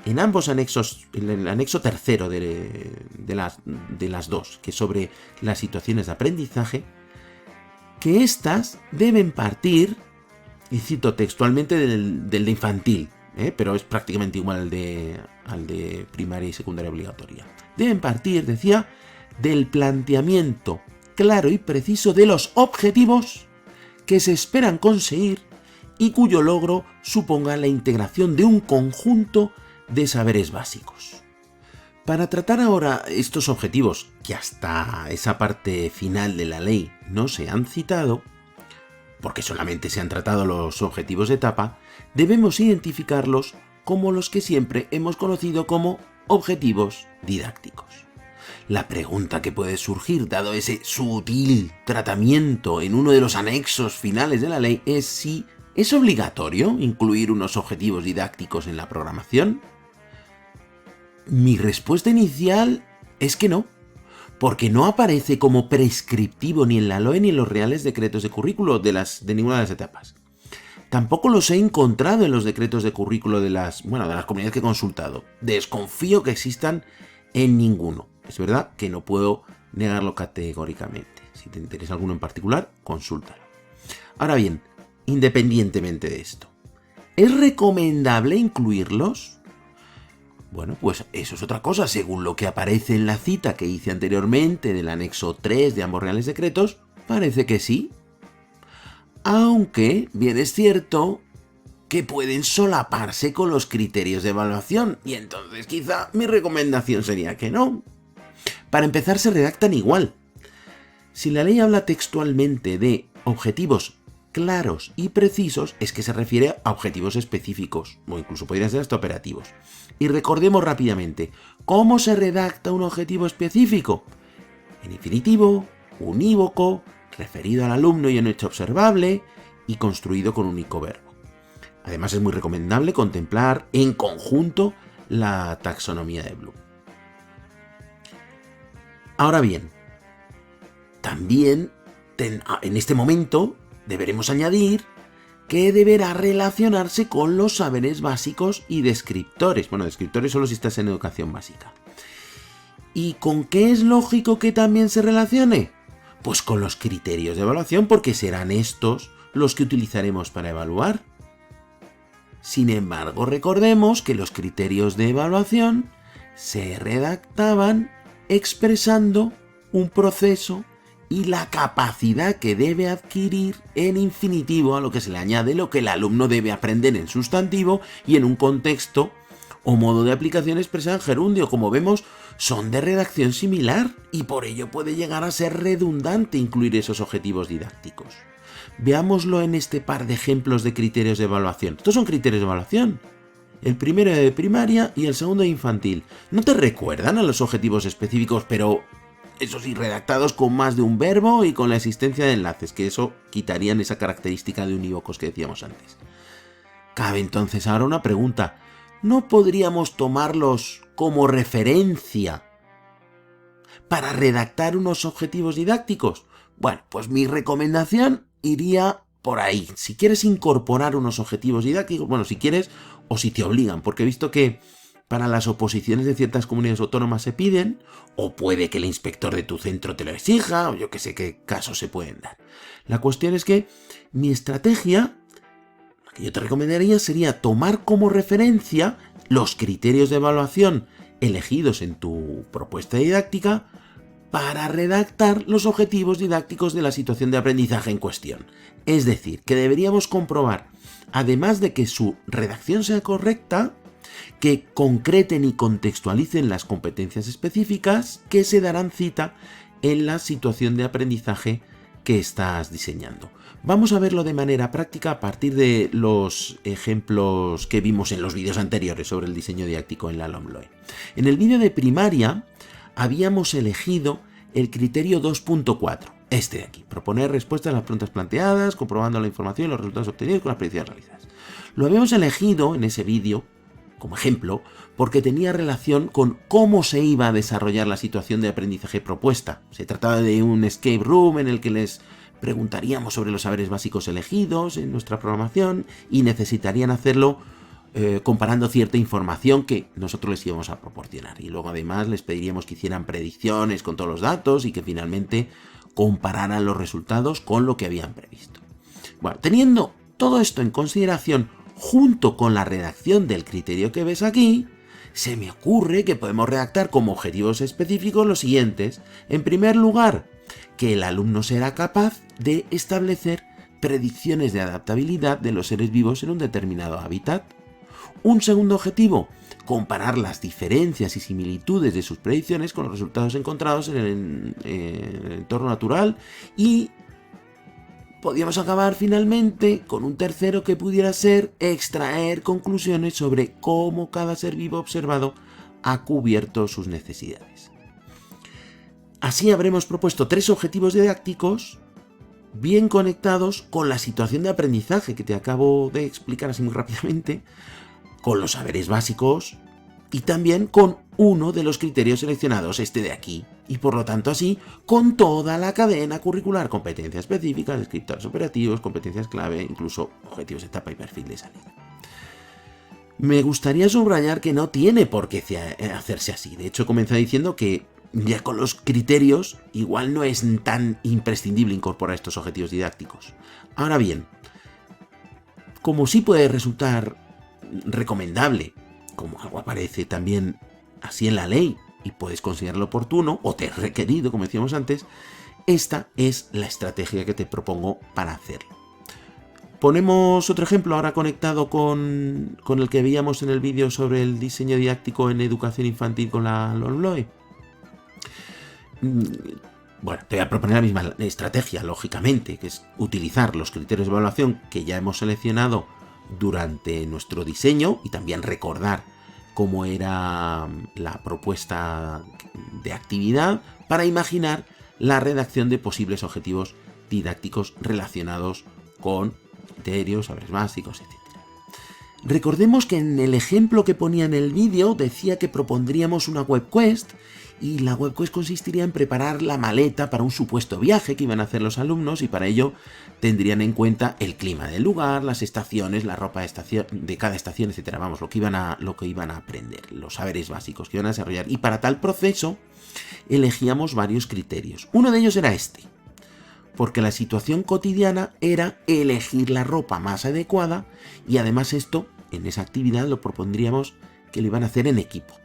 en ambos anexos, en el anexo tercero de las dos, que es sobre las situaciones de aprendizaje, que éstas deben partir, y cito textualmente del de infantil, pero es prácticamente igual al de primaria y secundaria obligatoria. Deben partir, decía, del planteamiento claro y preciso de los objetivos que se esperan conseguir y cuyo logro suponga la integración de un conjunto de saberes básicos. Para tratar ahora estos objetivos, que hasta esa parte final de la ley no se han citado, porque solamente se han tratado los objetivos de etapa, debemos identificarlos como los que siempre hemos conocido como objetivos didácticos. La pregunta que puede surgir, dado ese sutil tratamiento en uno de los anexos finales de la ley, es si ¿es obligatorio incluir unos objetivos didácticos en la programación? Mi respuesta inicial es que no, porque no aparece como prescriptivo ni en la LOE ni en los reales decretos de currículo de ninguna de las etapas. Tampoco los he encontrado en los decretos de currículo de las comunidades que he consultado. Desconfío que existan en ninguno. Es verdad que no puedo negarlo categóricamente. Si te interesa alguno en particular, consúltalo. Ahora bien, independientemente de esto, ¿es recomendable incluirlos? Bueno, pues eso es otra cosa. Según lo que aparece en la cita que hice anteriormente del anexo 3 de ambos reales decretos, parece que sí. Aunque bien es cierto que pueden solaparse con los criterios de evaluación, y entonces quizá mi recomendación sería que no. Para empezar, se redactan igual. Si la ley habla textualmente de objetivos claros y precisos, es que se refiere a objetivos específicos, o incluso podrían ser hasta operativos. Y recordemos rápidamente, ¿cómo se redacta un objetivo específico? En infinitivo, unívoco, referido al alumno y en hecho observable, y construido con un único verbo. Además, es muy recomendable contemplar en conjunto la taxonomía de Bloom. Ahora bien, también en este momento deberemos añadir que deberá relacionarse con los saberes básicos y descriptores. Bueno, descriptores solo si estás en educación básica. ¿Y con qué es lógico que también se relacione? Pues con los criterios de evaluación, porque serán estos los que utilizaremos para evaluar. Sin embargo, recordemos que los criterios de evaluación se redactaban expresando un proceso y la capacidad que debe adquirir en infinitivo, a lo que se le añade lo que el alumno debe aprender en sustantivo y en un contexto o modo de aplicación expresado en gerundio. Como vemos, son de redacción similar y por ello puede llegar a ser redundante incluir esos objetivos didácticos. Veámoslo en este par de ejemplos de criterios de evaluación. Estos son criterios de evaluación. El primero de primaria y el segundo de infantil. No te recuerdan a los objetivos específicos, pero eso sí, redactados con más de un verbo y con la existencia de enlaces, que eso quitarían esa característica de unívocos que decíamos antes. Cabe entonces ahora una pregunta. ¿No podríamos tomarlos como referencia para redactar unos objetivos didácticos? Bueno, pues mi recomendación iría por ahí. Si quieres incorporar unos objetivos didácticos, bueno, si quieres o si te obligan, porque he visto que para las oposiciones de ciertas comunidades autónomas se piden, o puede que el inspector de tu centro te lo exija, o yo que sé qué casos se pueden dar. La cuestión es que mi estrategia, lo que yo te recomendaría sería tomar como referencia los criterios de evaluación elegidos en tu propuesta didáctica para redactar los objetivos didácticos de la situación de aprendizaje en cuestión. Es decir, que deberíamos comprobar, además de que su redacción sea correcta, que concreten y contextualicen las competencias específicas que se darán cita en la situación de aprendizaje que estás diseñando. Vamos a verlo de manera práctica a partir de los ejemplos que vimos en los vídeos anteriores sobre el diseño didáctico en la LOMLOE. En el vídeo de primaria habíamos elegido el criterio 2.4, este de aquí, proponer respuestas a las preguntas planteadas, comprobando la información y los resultados obtenidos con las predicciones realizadas. Lo habíamos elegido en ese vídeo como ejemplo, porque tenía relación con cómo se iba a desarrollar la situación de aprendizaje propuesta. Se trataba de un escape room en el que les preguntaríamos sobre los saberes básicos elegidos en nuestra programación y necesitarían hacerlo comparando cierta información que nosotros les íbamos a proporcionar. Y luego además les pediríamos que hicieran predicciones con todos los datos y que finalmente compararan los resultados con lo que habían previsto. Bueno, teniendo todo esto en consideración, junto con la redacción del criterio que ves aquí, se me ocurre que podemos redactar como objetivos específicos los siguientes. En primer lugar, que el alumno será capaz de establecer predicciones de adaptabilidad de los seres vivos en un determinado hábitat. Un segundo objetivo, comparar las diferencias y similitudes de sus predicciones con los resultados encontrados en el entorno natural y podríamos acabar finalmente con un tercero que pudiera ser extraer conclusiones sobre cómo cada ser vivo observado ha cubierto sus necesidades. Así habremos propuesto 3 objetivos didácticos bien conectados con la situación de aprendizaje que te acabo de explicar así muy rápidamente, con los saberes básicos y también con uno de los criterios seleccionados, este de aquí, y por lo tanto así con toda la cadena curricular, competencias específicas, descriptores operativos, competencias clave, incluso objetivos de etapa y perfil de salida. Me gustaría subrayar que no tiene por qué hacerse así. De hecho, comencé diciendo que ya con los criterios igual no es tan imprescindible incorporar estos objetivos didácticos. Ahora bien, como sí puede resultar recomendable, como algo aparece también así en la ley y puedes considerarlo oportuno o te es requerido, como decíamos antes, esta es la estrategia que te propongo para hacerlo. Ponemos otro ejemplo ahora conectado con el que veíamos en el vídeo sobre el diseño didáctico en educación infantil con la LOMLOE. Bueno, te voy a proponer la misma estrategia, lógicamente, que es utilizar los criterios de evaluación que ya hemos seleccionado durante nuestro diseño y también recordar cómo era la propuesta de actividad para imaginar la redacción de posibles objetivos didácticos relacionados con criterios, saberes básicos, etc. Recordemos que en el ejemplo que ponía en el vídeo decía que propondríamos una web quest y la web quest consistiría en preparar la maleta para un supuesto viaje que iban a hacer los alumnos y para ello tendrían en cuenta el clima del lugar, las estaciones, la ropa de cada estación, etcétera. Vamos, lo que iban a aprender, los saberes básicos que iban a desarrollar. Y para tal proceso elegíamos varios criterios. Uno de ellos era este, porque la situación cotidiana era elegir la ropa más adecuada y además esto, en esa actividad lo propondríamos que lo iban a hacer en equipo.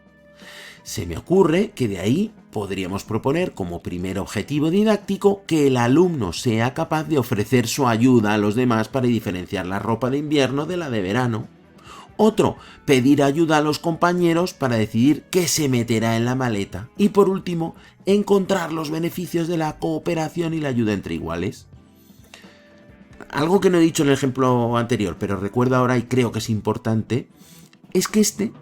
Se me ocurre que de ahí podríamos proponer como primer objetivo didáctico que el alumno sea capaz de ofrecer su ayuda a los demás para diferenciar la ropa de invierno de la de verano, Otro, pedir ayuda a los compañeros para decidir qué se meterá en la maleta. Y por último, encontrar los beneficios de la cooperación y la ayuda entre iguales. Algo que no he dicho en el ejemplo anterior, pero recuerdo ahora y creo que es importante, es que este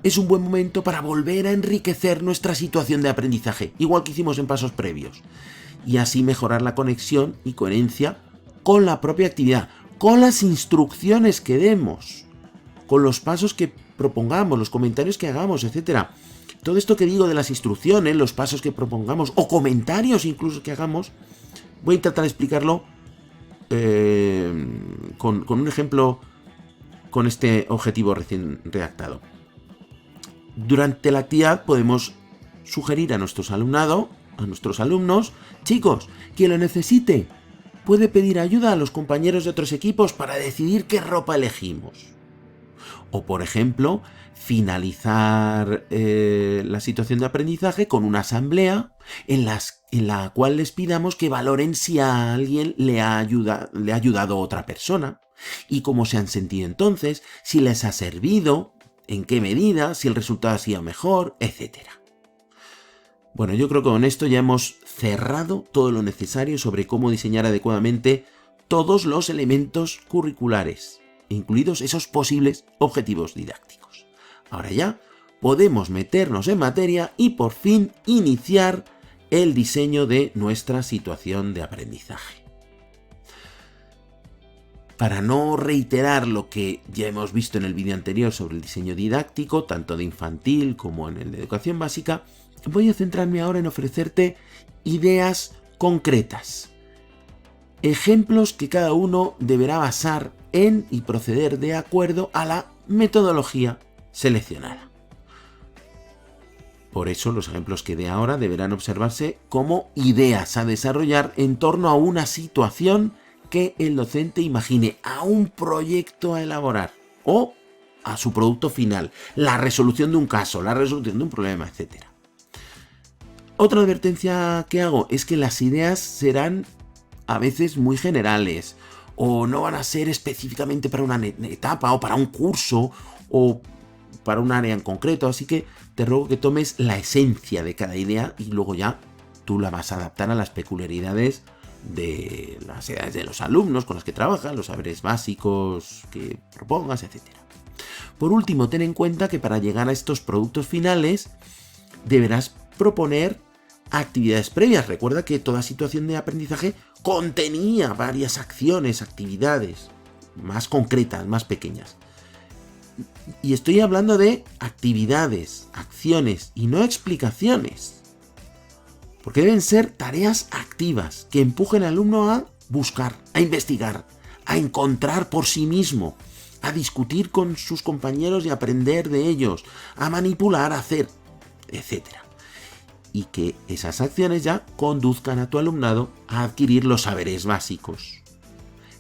es un buen momento para volver a enriquecer nuestra situación de aprendizaje, igual que hicimos en pasos previos, y así mejorar la conexión y coherencia con la propia actividad, con las instrucciones que demos, con los pasos que propongamos, los comentarios que hagamos, etc. Todo esto que digo de las instrucciones, los pasos que propongamos, o comentarios incluso que hagamos, voy a intentar explicarlo con un ejemplo con este objetivo recién redactado. Durante la actividad podemos sugerir a nuestros alumnos, chicos, quien lo necesite, puede pedir ayuda a los compañeros de otros equipos para decidir qué ropa elegimos. O, por ejemplo, finalizar la situación de aprendizaje con una asamblea en la cual les pidamos que valoren si a alguien le ha ayudado otra persona y cómo se han sentido entonces, si les ha servido, en qué medida, si el resultado ha sido mejor, etc. Bueno, yo creo que con esto ya hemos cerrado todo lo necesario sobre cómo diseñar adecuadamente todos los elementos curriculares, incluidos esos posibles objetivos didácticos. Ahora ya podemos meternos en materia y por fin iniciar el diseño de nuestra situación de aprendizaje. Para no reiterar lo que ya hemos visto en el vídeo anterior sobre el diseño didáctico, tanto de infantil como en el de educación básica, voy a centrarme ahora en ofrecerte ideas concretas, ejemplos que cada uno deberá basar en y proceder de acuerdo a la metodología seleccionada. Por eso los ejemplos que dé ahora deberán observarse como ideas a desarrollar en torno a una situación que el docente imagine, a un proyecto a elaborar o a su producto final, la resolución de un caso, la resolución de un problema, etc. Otra advertencia que hago es que las ideas serán a veces muy generales o no van a ser específicamente para una etapa o para un curso o para un área en concreto, así que te ruego que tomes la esencia de cada idea y luego ya tú la vas a adaptar a las peculiaridades de las edades de los alumnos con los que trabajas, los saberes básicos que propongas, etc. Por último, ten en cuenta que para llegar a estos productos finales deberás proponer actividades previas. Recuerda que toda situación de aprendizaje contenía varias acciones, actividades más concretas, más pequeñas. Y estoy hablando de actividades, acciones y no explicaciones. Porque deben ser tareas activas que empujen al alumno a buscar, a investigar, a encontrar por sí mismo, a discutir con sus compañeros y aprender de ellos, a manipular, a hacer, etc. Y que esas acciones ya conduzcan a tu alumnado a adquirir los saberes básicos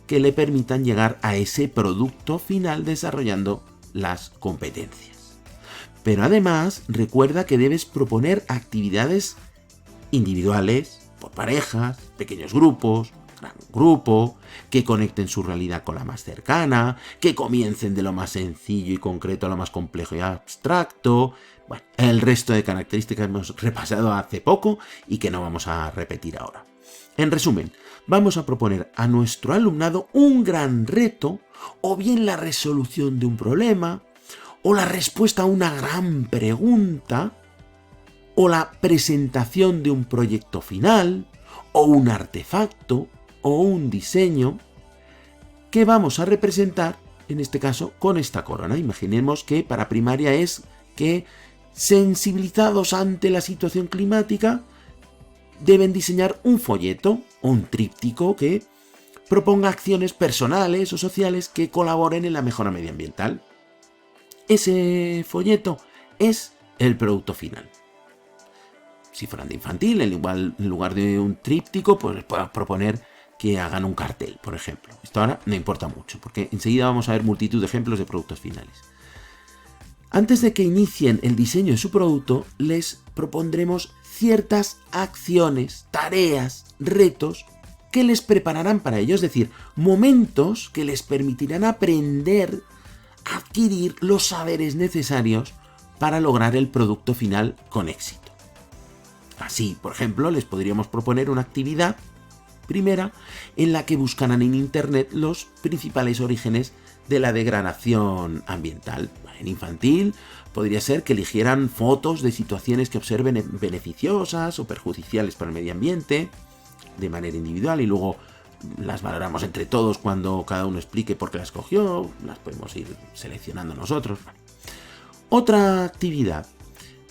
que le permitan llegar a ese producto final desarrollando las competencias. Pero además, recuerda que debes proponer actividades individuales, por parejas, pequeños grupos, gran grupo, que conecten su realidad con la más cercana, que comiencen de lo más sencillo y concreto a lo más complejo y abstracto. Bueno, el resto de características hemos repasado hace poco y que no vamos a repetir ahora. En resumen, vamos a proponer a nuestro alumnado un gran reto, o bien la resolución de un problema, o la respuesta a una gran pregunta, o la presentación de un proyecto final, o un artefacto, o un diseño, que vamos a representar, en este caso, con esta corona. Imaginemos que para primaria es que, sensibilizados ante la situación climática, deben diseñar un folleto o un tríptico que proponga acciones personales o sociales que colaboren en la mejora medioambiental. Ese folleto es el producto final. Si fueran de infantil, en lugar de un tríptico, pues les puedo proponer que hagan un cartel, por ejemplo. Esto ahora no importa mucho, porque enseguida vamos a ver multitud de ejemplos de productos finales. Antes de que inicien el diseño de su producto, les propondremos ciertas acciones, tareas, retos que les prepararán para ello, es decir, momentos que les permitirán aprender adquirir los saberes necesarios para lograr el producto final con éxito. Así, por ejemplo, les podríamos proponer una actividad primera en la que buscaran en Internet los principales orígenes de la degradación ambiental. En infantil podría ser que eligieran fotos de situaciones que observen beneficiosas o perjudiciales para el medio ambiente de manera individual y luego las valoramos entre todos cuando cada uno explique por qué las escogió, las podemos ir seleccionando nosotros. Otra actividad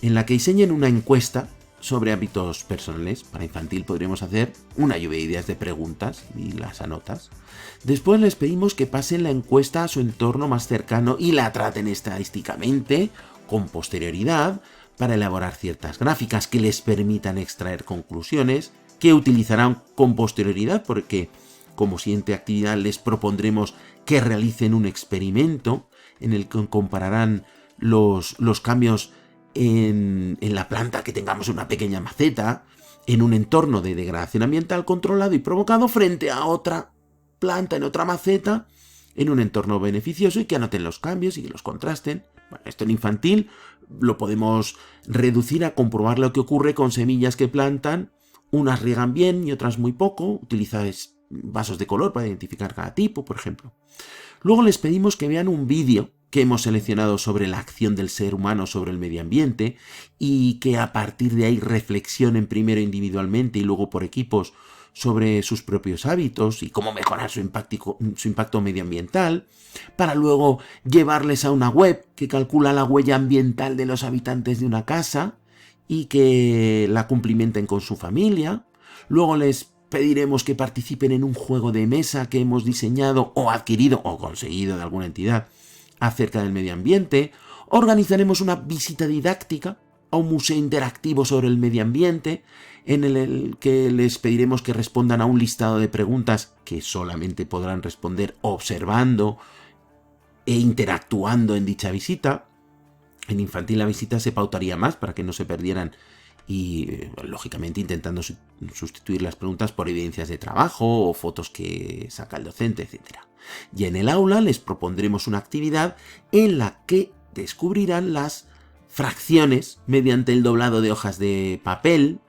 en la que diseñen una encuesta sobre hábitos personales. Para infantil podríamos hacer una lluvia de ideas de preguntas y las anotas. Después les pedimos que pasen la encuesta a su entorno más cercano y la traten estadísticamente con posterioridad para elaborar ciertas gráficas que les permitan extraer conclusiones que utilizarán con posterioridad porque como siguiente actividad les propondremos que realicen un experimento en el que compararán los cambios en la planta que tengamos una pequeña maceta en un entorno de degradación ambiental controlado y provocado frente a otra planta en otra maceta en un entorno beneficioso y que anoten los cambios y que los contrasten. Bueno, esto en infantil lo podemos reducir a comprobar lo que ocurre con semillas que plantan. Unas riegan bien y otras muy poco. Utilizáis vasos de color para identificar cada tipo, por ejemplo. Luego les pedimos que vean un vídeo que hemos seleccionado sobre la acción del ser humano sobre el medio ambiente y que a partir de ahí reflexionen primero individualmente y luego por equipos sobre sus propios hábitos y cómo mejorar su impacto medioambiental, para luego llevarles a una web que calcula la huella ambiental de los habitantes de una casa y que la cumplimenten con su familia. Luego les pediremos que participen en un juego de mesa que hemos diseñado o adquirido o conseguido de alguna entidad acerca del medio ambiente. Organizaremos una visita didáctica a un museo interactivo sobre el medio ambiente en el que les pediremos que respondan a un listado de preguntas que solamente podrán responder observando e interactuando en dicha visita. En infantil la visita se pautaría más para que no se perdieran y, lógicamente, intentando sustituir las preguntas por evidencias de trabajo o fotos que saca el docente, etc. Y en el aula les propondremos una actividad en la que descubrirán las fracciones mediante el doblado de hojas de papel,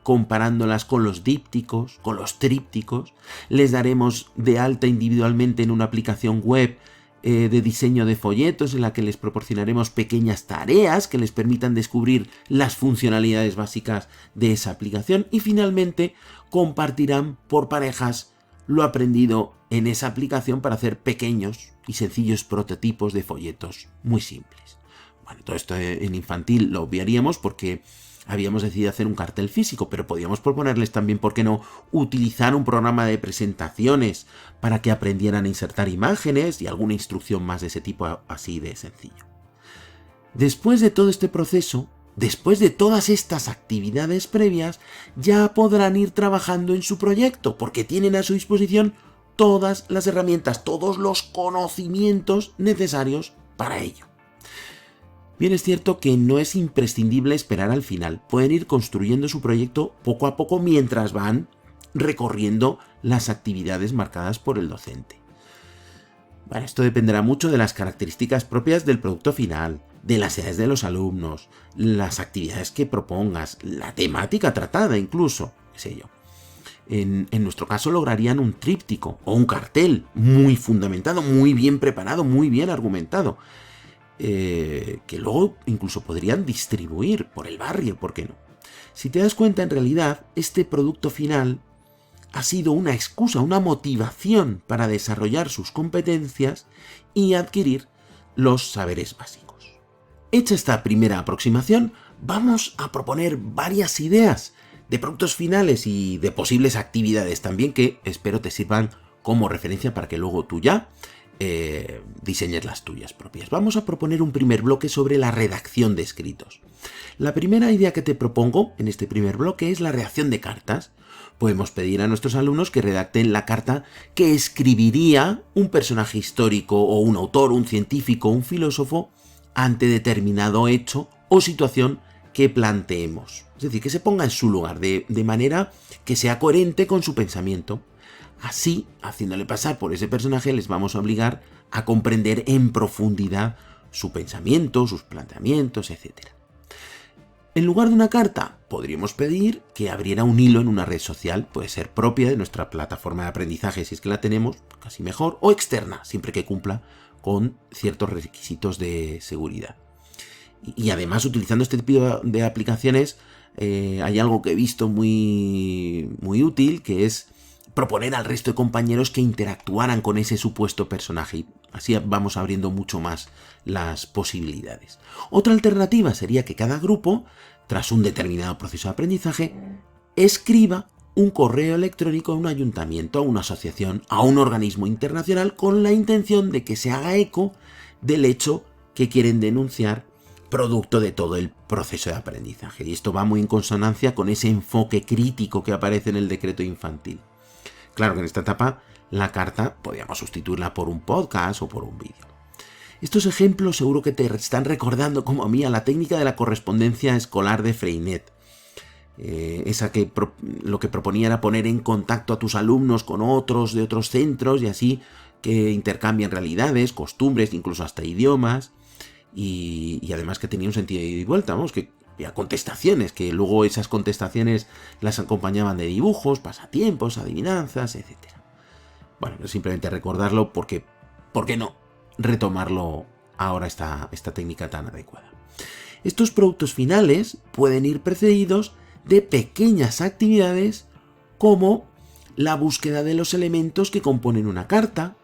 comparándolas con los dípticos, con los trípticos. Les daremos de alta individualmente en una aplicación web de diseño de folletos en la que les proporcionaremos pequeñas tareas que les permitan descubrir las funcionalidades básicas de esa aplicación y finalmente compartirán por parejas lo aprendido en esa aplicación para hacer pequeños y sencillos prototipos de folletos muy simples. Bueno, todo esto en infantil lo obviaríamos porque habíamos decidido hacer un cartel físico, pero podíamos proponerles también, ¿por qué no?, utilizar un programa de presentaciones para que aprendieran a insertar imágenes y alguna instrucción más de ese tipo así de sencillo. Después de todo este proceso, después de todas estas actividades previas, ya podrán ir trabajando en su proyecto, porque tienen a su disposición todas las herramientas, todos los conocimientos necesarios para ello. Bien, es cierto que no es imprescindible esperar al final. Pueden ir construyendo su proyecto poco a poco mientras van recorriendo las actividades marcadas por el docente. Bueno, esto dependerá mucho de las características propias del producto final, de las edades de los alumnos, las actividades que propongas, la temática tratada incluso, qué sé yo. En nuestro caso lograrían un tríptico o un cartel muy fundamentado, muy bien preparado, muy bien argumentado. Que luego incluso podrían distribuir por el barrio, ¿por qué no? Si te das cuenta, en realidad, este producto final ha sido una excusa, una motivación para desarrollar sus competencias y adquirir los saberes básicos. Hecha esta primera aproximación, vamos a proponer varias ideas de productos finales y de posibles actividades también que espero te sirvan como referencia para que luego tú ya diseñes las tuyas propias. Vamos a proponer un primer bloque sobre la redacción de escritos. La primera idea que te propongo en este primer bloque es la redacción de cartas. Podemos pedir a nuestros alumnos que redacten la carta que escribiría un personaje histórico o un autor, un científico o un filósofo ante determinado hecho o situación que planteemos. Es decir, que se ponga en su lugar de manera que sea coherente con su pensamiento. Así, haciéndole pasar por ese personaje, les vamos a obligar a comprender en profundidad su pensamiento, sus planteamientos, etc. En lugar de una carta, podríamos pedir que abriera un hilo en una red social, puede ser propia de nuestra plataforma de aprendizaje si es que la tenemos, casi mejor, o externa, siempre que cumpla con ciertos requisitos de seguridad. Y además, utilizando este tipo de aplicaciones, hay algo que he visto muy útil, que es proponer al resto de compañeros que interactuaran con ese supuesto personaje. Así vamos abriendo mucho más las posibilidades. Otra alternativa sería que cada grupo, tras un determinado proceso de aprendizaje, escriba un correo electrónico a un ayuntamiento, a una asociación, a un organismo internacional, con la intención de que se haga eco del hecho que quieren denunciar, producto de todo el proceso de aprendizaje. Y esto va muy en consonancia con ese enfoque crítico que aparece en el decreto infantil. Claro que en esta etapa la carta podríamos sustituirla por un podcast o por un vídeo. Estos ejemplos seguro que te están recordando, como a mí, a la técnica de la correspondencia escolar de Freinet. Esa que lo que proponía era poner en contacto a tus alumnos con otros de otros centros y así que intercambian realidades, costumbres, incluso hasta idiomas, y además que tenía un sentido de ida y vuelta, vamos, que había contestaciones, que luego esas contestaciones las acompañaban de dibujos, pasatiempos, adivinanzas, etc. Bueno, simplemente recordarlo porque, ¿por qué no retomarlo ahora esta técnica tan adecuada? Estos productos finales pueden ir precedidos de pequeñas actividades como la búsqueda de los elementos que componen una carta,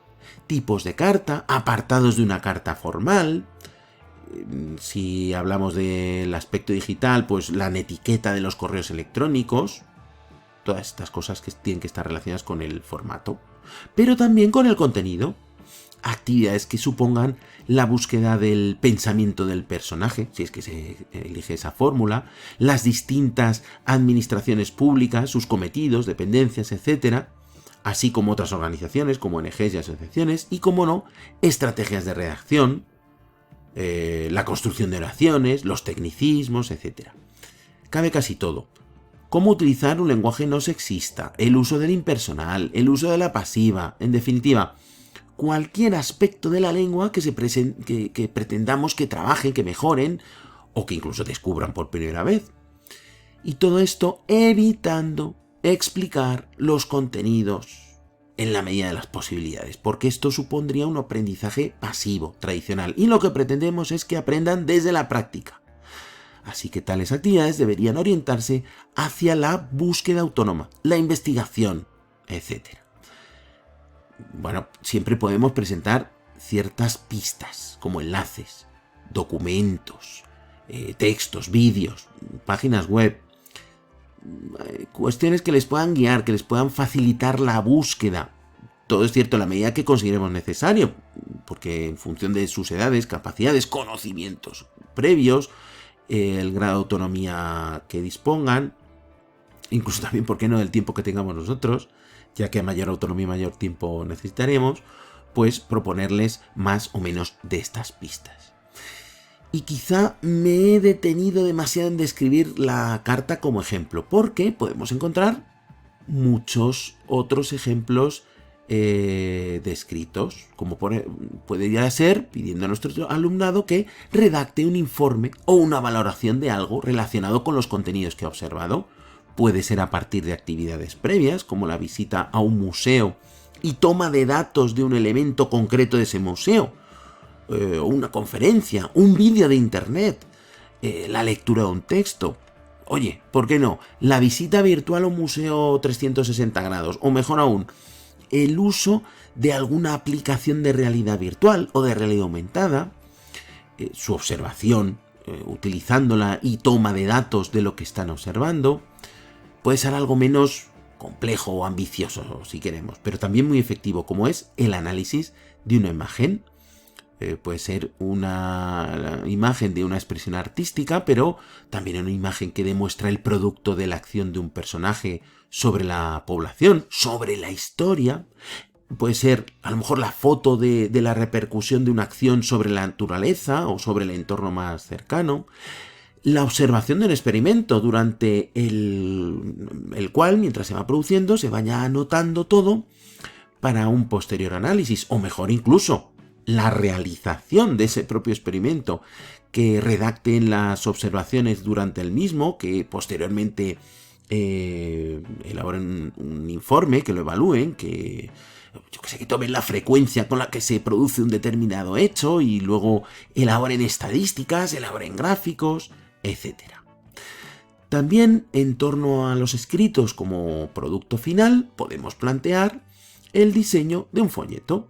tipos de carta, apartados de una carta formal. Si hablamos del aspecto digital, pues la netiqueta de los correos electrónicos, todas estas cosas que tienen que estar relacionadas con el formato, pero también con el contenido. Actividades que supongan la búsqueda del pensamiento del personaje, si es que se elige esa fórmula, las distintas administraciones públicas, sus cometidos, dependencias, etc., así como otras organizaciones como ONGs y asociaciones, y, como no, estrategias de redacción, la construcción de oraciones, los tecnicismos, etc. Cabe casi todo. Cómo utilizar un lenguaje no sexista, el uso del impersonal, el uso de la pasiva, en definitiva, cualquier aspecto de la lengua que pretendamos que trabajen, que mejoren o que incluso descubran por primera vez. Y todo esto evitando explicar los contenidos en la medida de las posibilidades, porque esto supondría un aprendizaje pasivo, tradicional, y lo que pretendemos es que aprendan desde la práctica. Así que tales actividades deberían orientarse hacia la búsqueda autónoma, la investigación, etc. Bueno, siempre podemos presentar ciertas pistas, como enlaces, documentos, textos, vídeos, páginas web, cuestiones que les puedan guiar, que les puedan facilitar la búsqueda. Todo es cierto en la medida que consideremos necesario, porque en función de sus edades, capacidades, conocimientos previos, el grado de autonomía que dispongan, incluso también, ¿por qué no?, del tiempo que tengamos nosotros, ya que a mayor autonomía, mayor tiempo necesitaremos, pues proponerles más o menos de estas pistas. Y quizá me he detenido demasiado en describir la carta como ejemplo, porque podemos encontrar muchos otros ejemplos descritos, como podría ser pidiendo a nuestro alumnado que redacte un informe o una valoración de algo relacionado con los contenidos que ha observado. Puede ser a partir de actividades previas, como la visita a un museo y toma de datos de un elemento concreto de ese museo, una conferencia, un vídeo de internet, la lectura de un texto. Oye, ¿por qué no? La visita virtual a un museo 360 grados, o mejor aún, el uso de alguna aplicación de realidad virtual o de realidad aumentada, su observación, utilizándola y toma de datos de lo que están observando. Puede ser algo menos complejo o ambicioso, si queremos, pero también muy efectivo, como es el análisis de una imagen. Puede ser una imagen de una expresión artística, pero también una imagen que demuestra el producto de la acción de un personaje sobre la población, sobre la historia. Puede ser a lo mejor la foto de la repercusión de una acción sobre la naturaleza o sobre el entorno más cercano. la observación del experimento, durante el cual, mientras se va produciendo, se vaya anotando todo para un posterior análisis, o mejor incluso, la realización de ese propio experimento, que redacten las observaciones durante el mismo, que posteriormente elaboren un informe, que lo evalúen, que tomen la frecuencia con la que se produce un determinado hecho y luego elaboren estadísticas, elaboren gráficos, etc. También, en torno a los escritos como producto final, podemos plantear el diseño de un folleto.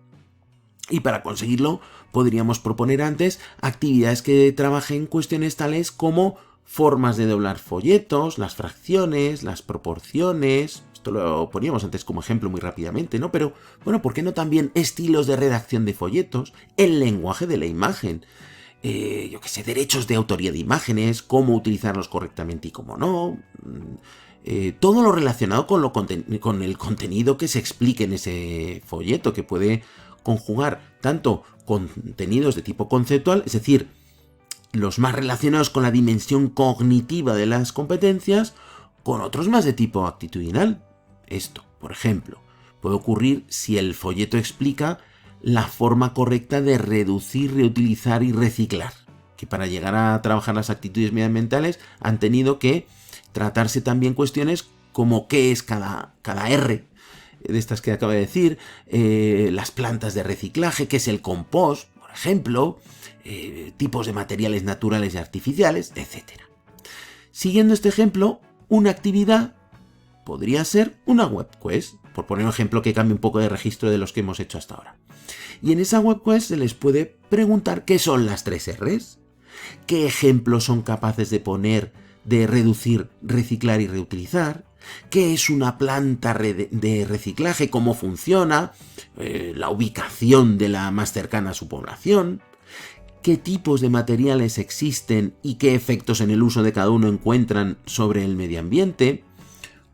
Y para conseguirlo, podríamos proponer antes actividades que trabajen cuestiones tales como formas de doblar folletos, las fracciones, las proporciones. Esto lo poníamos antes como ejemplo muy rápidamente, ¿no? Pero, bueno, ¿por qué no también estilos de redacción de folletos, el lenguaje de la imagen? Derechos de autoría de imágenes, cómo utilizarlos correctamente y cómo no. Todo lo relacionado con el contenido que se explique en ese folleto, que puede conjugar tanto contenidos de tipo conceptual, es decir, los más relacionados con la dimensión cognitiva de las competencias, con otros más de tipo actitudinal. Esto, por ejemplo, puede ocurrir si el folleto explica la forma correcta de reducir, reutilizar y reciclar, que para llegar a trabajar las actitudes medioambientales han tenido que tratarse también cuestiones como qué es cada R de estas que acabo de decir, las plantas de reciclaje, qué es el compost, por ejemplo, tipos de materiales naturales y artificiales, etc. Siguiendo este ejemplo, una actividad podría ser una web quest, por poner un ejemplo que cambie un poco de registro de los que hemos hecho hasta ahora. Y en esa web quest se les puede preguntar qué son las 3 Rs, qué ejemplos son capaces de poner de reducir, reciclar y reutilizar, qué es una planta de reciclaje, cómo funciona, la ubicación de la más cercana a su población, qué tipos de materiales existen y qué efectos en el uso de cada uno encuentran sobre el medio ambiente.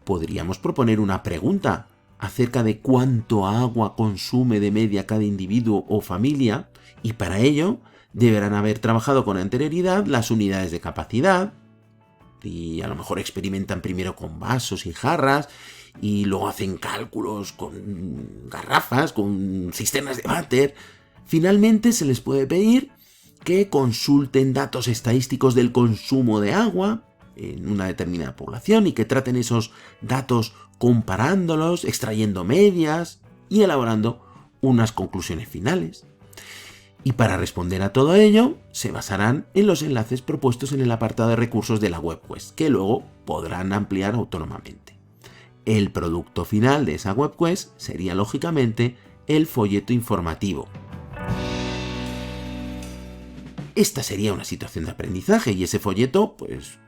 Podríamos proponer una pregunta acerca de cuánto agua consume de media cada individuo o familia, y para ello deberán haber trabajado con anterioridad las unidades de capacidad, y a lo mejor experimentan primero con vasos y jarras y luego hacen cálculos con garrafas, con cisternas de váter. Finalmente se les puede pedir que consulten datos estadísticos del consumo de agua en una determinada población y que traten esos datos comparándolos, extrayendo medias y elaborando unas conclusiones finales. Y para responder a todo ello, se basarán en los enlaces propuestos en el apartado de recursos de la web quest, que luego podrán ampliar autónomamente. El producto final de esa web quest sería, lógicamente, el folleto informativo. Esta sería una situación de aprendizaje y ese folleto, pues,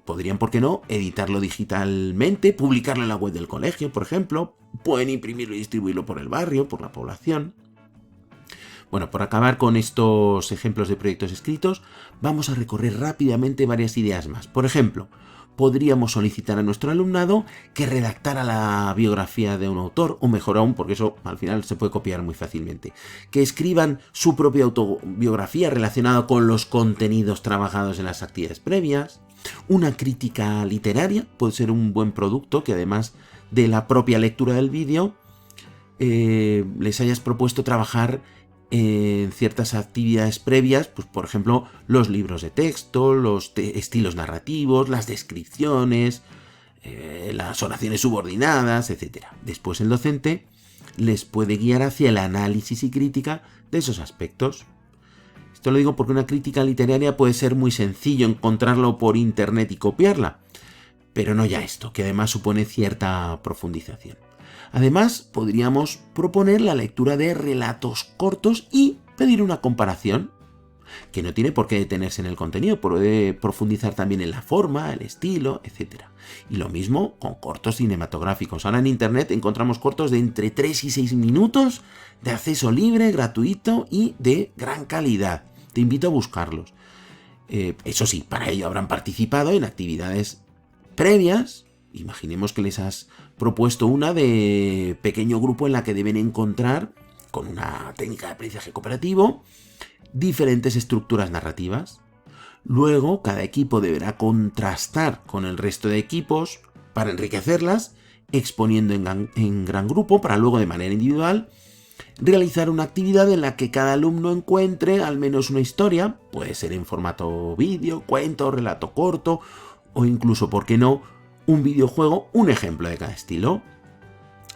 podrían, ¿por qué no?, editarlo digitalmente, publicarlo en la web del colegio, por ejemplo. Pueden imprimirlo y distribuirlo por el barrio, por la población. Bueno, por acabar con estos ejemplos de proyectos escritos, vamos a recorrer rápidamente varias ideas más. Por ejemplo, podríamos solicitar a nuestro alumnado que redactara la biografía de un autor, o mejor aún, porque eso al final se puede copiar muy fácilmente, que escriban su propia autobiografía relacionada con los contenidos trabajados en las actividades previas. Una crítica literaria puede ser un buen producto que, además de la propia lectura del vídeo, les hayas propuesto trabajar en ciertas actividades previas, pues por ejemplo los libros de texto, los estilos narrativos, las descripciones, las oraciones subordinadas, etc. Después el docente les puede guiar hacia el análisis y crítica de esos aspectos. Esto lo digo porque una crítica literaria puede ser muy sencillo encontrarlo por internet y copiarla, pero no ya esto, que además supone cierta profundización. Además, podríamos proponer la lectura de relatos cortos y pedir una comparación, que no tiene por qué detenerse en el contenido, puede profundizar también en la forma, el estilo, etc. Y lo mismo con cortos cinematográficos. Ahora en internet encontramos cortos de entre 3 y 6 minutos, de acceso libre, gratuito y de gran calidad. Te invito a buscarlos. Eso sí, para ello habrán participado en actividades previas. Imaginemos que les has propuesto una de pequeño grupo en la que deben encontrar, con una técnica de aprendizaje cooperativo, diferentes estructuras narrativas. Luego, cada equipo deberá contrastar con el resto de equipos para enriquecerlas, exponiendo en gran grupo para luego, de manera individual, realizar una actividad en la que cada alumno encuentre al menos una historia, puede ser en formato vídeo, cuento, relato corto o incluso, ¿por qué no?, un videojuego, un ejemplo de cada estilo.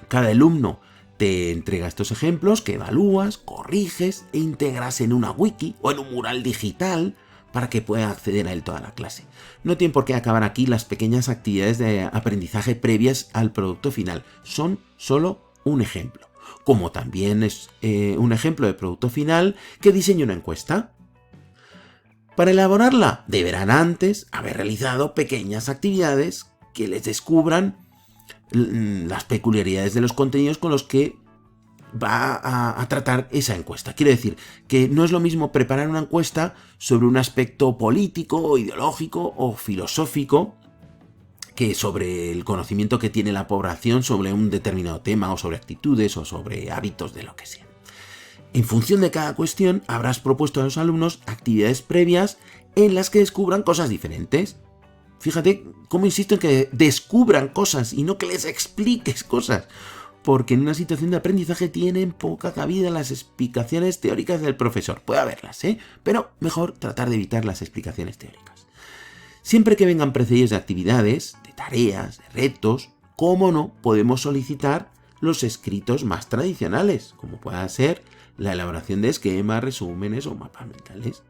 Cada alumno te entrega estos ejemplos que evalúas, corriges e integras en una wiki o en un mural digital para que pueda acceder a él toda la clase. No tienen por qué acabar aquí las pequeñas actividades de aprendizaje previas al producto final. Son solo un ejemplo. Como también es un ejemplo de producto final que diseña una encuesta. Para elaborarla deberán antes haber realizado pequeñas actividades que les descubran las peculiaridades de los contenidos con los que va a tratar esa encuesta. Quiero decir que no es lo mismo preparar una encuesta sobre un aspecto político, ideológico o filosófico que sobre el conocimiento que tiene la población sobre un determinado tema o sobre actitudes o sobre hábitos de lo que sea. En función de cada cuestión habrás propuesto a los alumnos actividades previas en las que descubran cosas diferentes. Fíjate cómo insisto en que descubran cosas y no que les expliques cosas, porque en una situación de aprendizaje tienen poca cabida las explicaciones teóricas del profesor. Puede haberlas, pero mejor tratar de evitar las explicaciones teóricas. Siempre que vengan precedidos de actividades, de tareas, de retos, cómo no, podemos solicitar los escritos más tradicionales, como pueda ser la elaboración de esquemas, resúmenes o mapas mentales.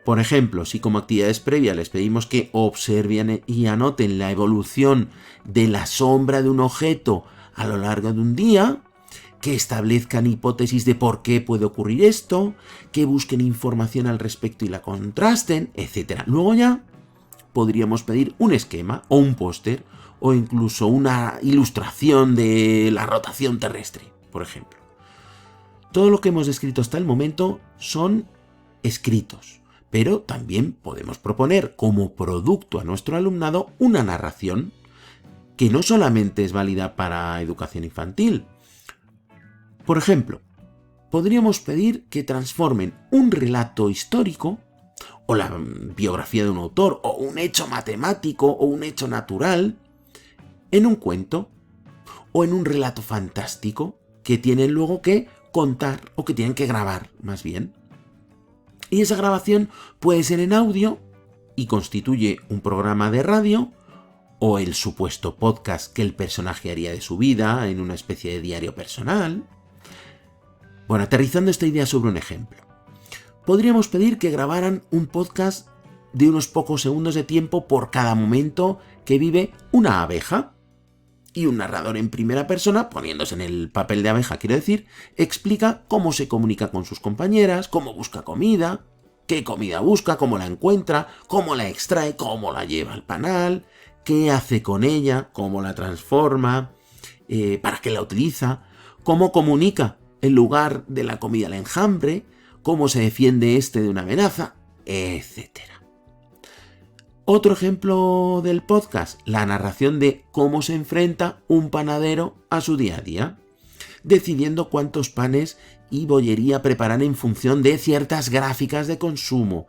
Por ejemplo, si como actividades previas les pedimos que observen y anoten la evolución de la sombra de un objeto a lo largo de un día, que establezcan hipótesis de por qué puede ocurrir esto, que busquen información al respecto y la contrasten, etc. Luego ya podríamos pedir un esquema o un póster o incluso una ilustración de la rotación terrestre, por ejemplo. Todo lo que hemos descrito hasta el momento son escritos, pero también podemos proponer como producto a nuestro alumnado una narración que no solamente es válida para educación infantil. Por ejemplo, podríamos pedir que transformen un relato histórico o la biografía de un autor o un hecho matemático o un hecho natural en un cuento o en un relato fantástico que tienen luego que contar o que tienen que grabar más bien. Y esa grabación puede ser en audio y constituye un programa de radio o el supuesto podcast que el personaje haría de su vida en una especie de diario personal. Bueno, aterrizando esta idea sobre un ejemplo. Podríamos pedir que grabaran un podcast de unos pocos segundos de tiempo por cada momento que vive una abeja. Y un narrador en primera persona, poniéndose en el papel de abeja, quiero decir, explica cómo se comunica con sus compañeras, cómo busca comida, qué comida busca, cómo la encuentra, cómo la extrae, cómo la lleva al panal, qué hace con ella, cómo la transforma, para qué la utiliza, cómo comunica el lugar de la comida al enjambre, cómo se defiende de una amenaza, etc. Otro ejemplo del podcast, la narración de cómo se enfrenta un panadero a su día a día, decidiendo cuántos panes y bollería preparar en función de ciertas gráficas de consumo,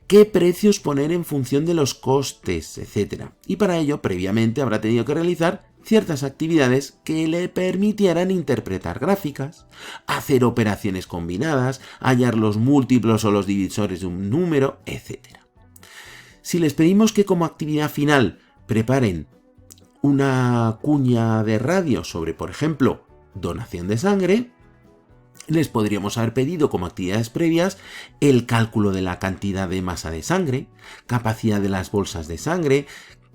qué precios poner en función de los costes, etc. Y para ello, previamente habrá tenido que realizar ciertas actividades que le permitieran interpretar gráficas, hacer operaciones combinadas, hallar los múltiplos o los divisores de un número, etc. Si les pedimos que como actividad final preparen una cuña de radio sobre, por ejemplo, donación de sangre, les podríamos haber pedido como actividades previas el cálculo de la cantidad de masa de sangre, capacidad de las bolsas de sangre,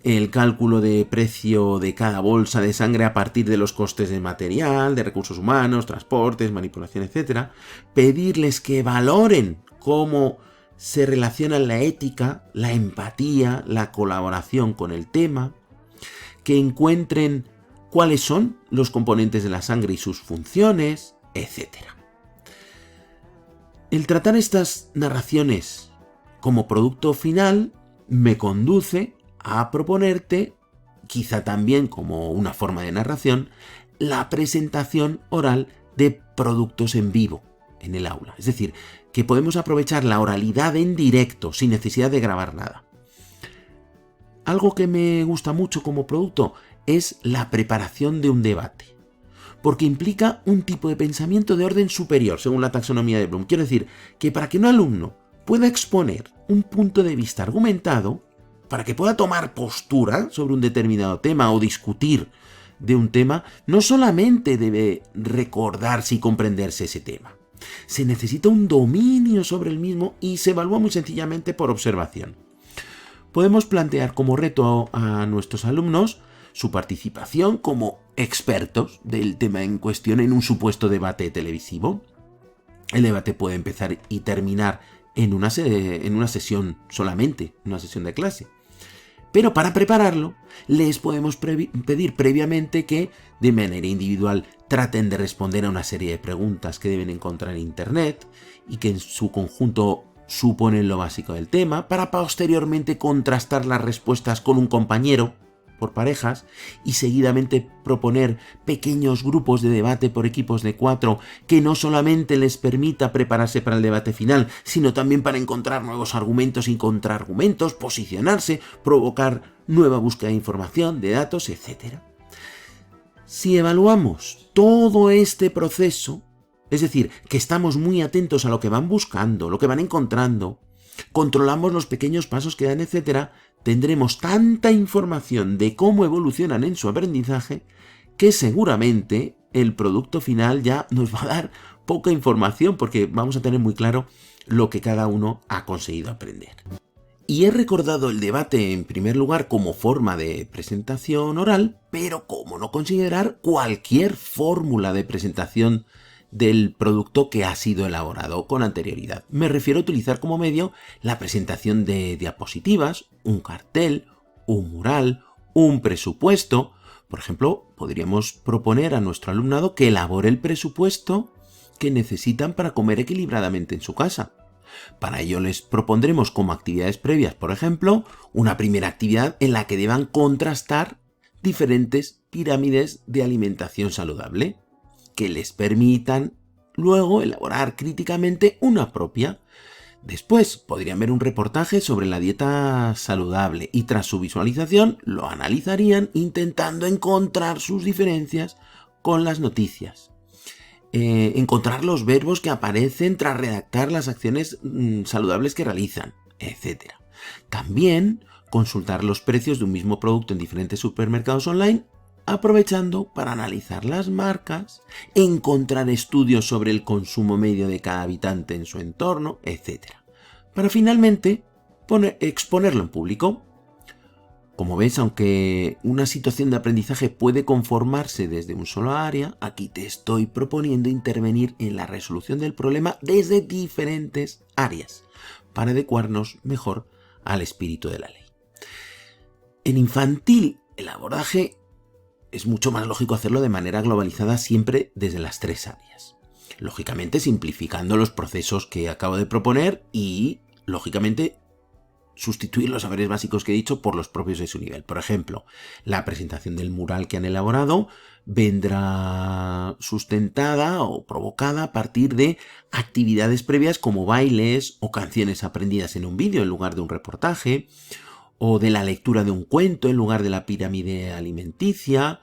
el cálculo de precio de cada bolsa de sangre a partir de los costes de material, de recursos humanos, transportes, manipulación, etc. Pedirles que valoren cómo se relacionan la ética, la empatía, la colaboración con el tema, que encuentren cuáles son los componentes de la sangre y sus funciones, etc. El tratar estas narraciones como producto final me conduce a proponerte, quizá también como una forma de narración, la presentación oral de productos en vivo en el aula. Es decir, que podemos aprovechar la oralidad en directo, sin necesidad de grabar nada. Algo que me gusta mucho como producto es la preparación de un debate, porque implica un tipo de pensamiento de orden superior, según la taxonomía de Bloom. Quiero decir, que para que un alumno pueda exponer un punto de vista argumentado, para que pueda tomar postura sobre un determinado tema o discutir de un tema, no solamente debe recordarse y comprenderse ese tema. Se necesita un dominio sobre el mismo y se evalúa muy sencillamente por observación. Podemos plantear como reto a nuestros alumnos su participación como expertos del tema en cuestión en un supuesto debate televisivo. El debate puede empezar y terminar en una sesión solamente, una sesión de clase. Pero para prepararlo, les podemos pedir previamente que, de manera individual, traten de responder a una serie de preguntas que deben encontrar en Internet y que en su conjunto suponen lo básico del tema, para posteriormente contrastar las respuestas con un compañero, por parejas, y seguidamente proponer pequeños grupos de debate por equipos de 4 que no solamente les permita prepararse para el debate final, sino también para encontrar nuevos argumentos y contraargumentos, posicionarse, provocar nueva búsqueda de información, de datos, etc. Si evaluamos todo este proceso, es decir, que estamos muy atentos a lo que van buscando, lo que van encontrando, controlamos los pequeños pasos que dan, etc., tendremos tanta información de cómo evolucionan en su aprendizaje que seguramente el producto final ya nos va a dar poca información porque vamos a tener muy claro lo que cada uno ha conseguido aprender. Y he recordado el debate en primer lugar como forma de presentación oral, pero cómo no considerar cualquier fórmula de presentación del producto que ha sido elaborado con anterioridad. Me refiero a utilizar como medio la presentación de diapositivas, un cartel, un mural, un presupuesto. Por ejemplo, podríamos proponer a nuestro alumnado que elabore el presupuesto que necesitan para comer equilibradamente en su casa. Para ello les propondremos como actividades previas, por ejemplo, una primera actividad en la que deban contrastar diferentes pirámides de alimentación saludable, que les permitan luego elaborar críticamente una propia. Después podrían ver un reportaje sobre la dieta saludable y tras su visualización lo analizarían intentando encontrar sus diferencias con las noticias. Encontrar los verbos que aparecen tras redactar las acciones saludables que realizan, etc. También consultar los precios de un mismo producto en diferentes supermercados online, aprovechando para analizar las marcas, encontrar estudios sobre el consumo medio de cada habitante en su entorno, etc. Para finalmente exponerlo en público. Como ves, aunque una situación de aprendizaje puede conformarse desde un solo área, aquí te estoy proponiendo intervenir en la resolución del problema desde diferentes áreas, para adecuarnos mejor al espíritu de la ley. En infantil, el abordaje es mucho más lógico hacerlo de manera globalizada siempre desde las 3 áreas. Lógicamente simplificando los procesos que acabo de proponer y, lógicamente, sustituir los saberes básicos que he dicho por los propios de su nivel. Por ejemplo, la presentación del mural que han elaborado vendrá sustentada o provocada a partir de actividades previas como bailes o canciones aprendidas en un vídeo en lugar de un reportaje, o de la lectura de un cuento en lugar de la pirámide alimenticia,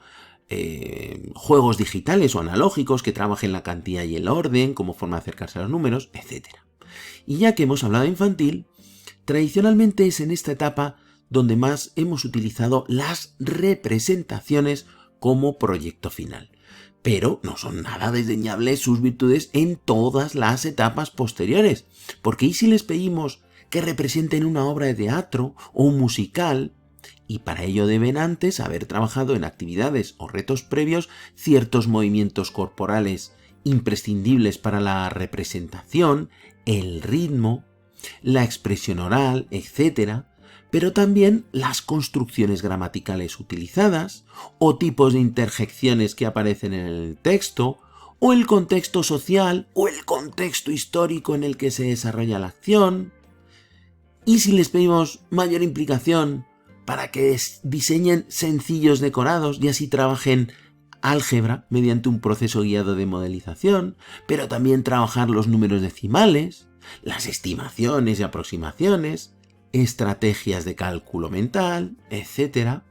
juegos digitales o analógicos que trabajen la cantidad y el orden como forma de acercarse a los números, etc. Y ya que hemos hablado de infantil, tradicionalmente es en esta etapa donde más hemos utilizado las representaciones como proyecto final. Pero no son nada desdeñables sus virtudes en todas las etapas posteriores. Porque ¿y si les pedimos que representen una obra de teatro o un musical? Y para ello deben antes haber trabajado en actividades o retos previos ciertos movimientos corporales imprescindibles para la representación, el ritmo, la expresión oral, etc., pero también las construcciones gramaticales utilizadas, o tipos de interjecciones que aparecen en el texto, o el contexto social, o el contexto histórico en el que se desarrolla la acción. Y si les pedimos mayor implicación para que diseñen sencillos decorados y así trabajen álgebra mediante un proceso guiado de modelización, pero también trabajar los números decimales, las estimaciones y aproximaciones, estrategias de cálculo mental, etc.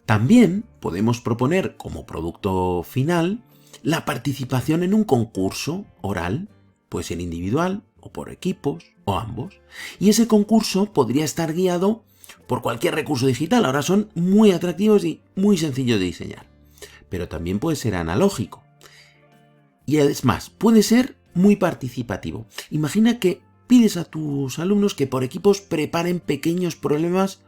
También podemos proponer como producto final la participación en un concurso oral, puede ser individual o por equipos o ambos, y ese concurso podría estar guiado por cualquier recurso digital. Ahora son muy atractivos y muy sencillos de diseñar, pero también puede ser analógico. Y es más, puede ser muy participativo. Imagina que pides a tus alumnos que por equipos preparen pequeños problemas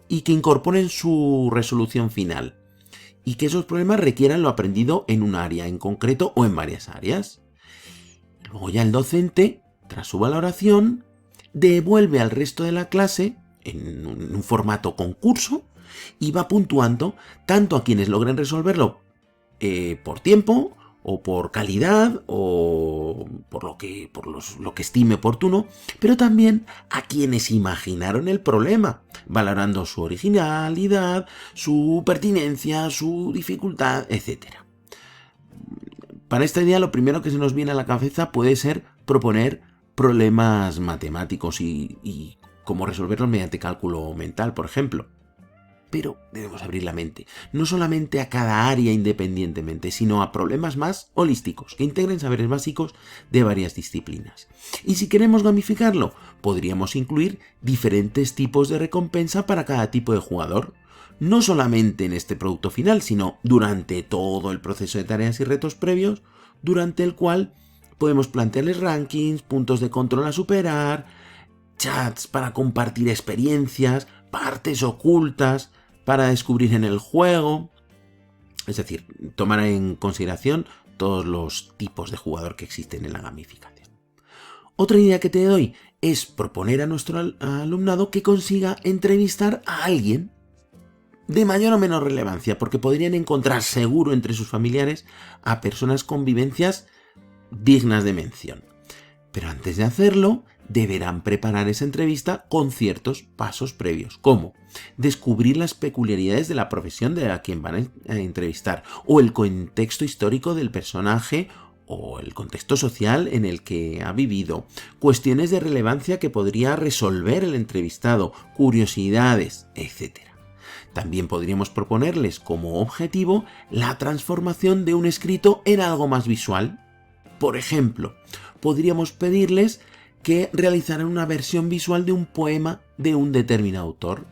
y que incorporen su resolución final, y que esos problemas requieran lo aprendido en un área en concreto o en varias áreas. Luego ya el docente, tras su valoración, devuelve al resto de la clase en un formato concurso y va puntuando tanto a quienes logren resolverlo por tiempo o por calidad o por lo que estime oportuno, pero también a quienes imaginaron el problema, valorando su originalidad, su pertinencia, su dificultad, etc. Para esta idea lo primero que se nos viene a la cabeza puede ser proponer problemas matemáticos y cómo resolverlos mediante cálculo mental, por ejemplo. Pero debemos abrir la mente, no solamente a cada área independientemente, sino a problemas más holísticos, que integren saberes básicos de varias disciplinas. Y si queremos gamificarlo, podríamos incluir diferentes tipos de recompensa para cada tipo de jugador, no solamente en este producto final, sino durante todo el proceso de tareas y retos previos, durante el cual podemos plantearles rankings, puntos de control a superar, chats para compartir experiencias, partes ocultas para descubrir en el juego. Es decir, tomar en consideración todos los tipos de jugador que existen en la gamificación. Otra idea que te doy es proponer a nuestro alumnado que consiga entrevistar a alguien de mayor o menor relevancia, porque podrían encontrar seguro entre sus familiares a personas con vivencias dignas de mención. Pero antes de hacerlo, deberán preparar esa entrevista con ciertos pasos previos, como descubrir las peculiaridades de la profesión de a quien van a entrevistar, o el contexto histórico del personaje, o el contexto social en el que ha vivido, cuestiones de relevancia que podría resolver el entrevistado, curiosidades, etc. También podríamos proponerles como objetivo la transformación de un escrito en algo más visual. Por ejemplo, podríamos pedirles que realizaran una versión visual de un poema de un determinado autor.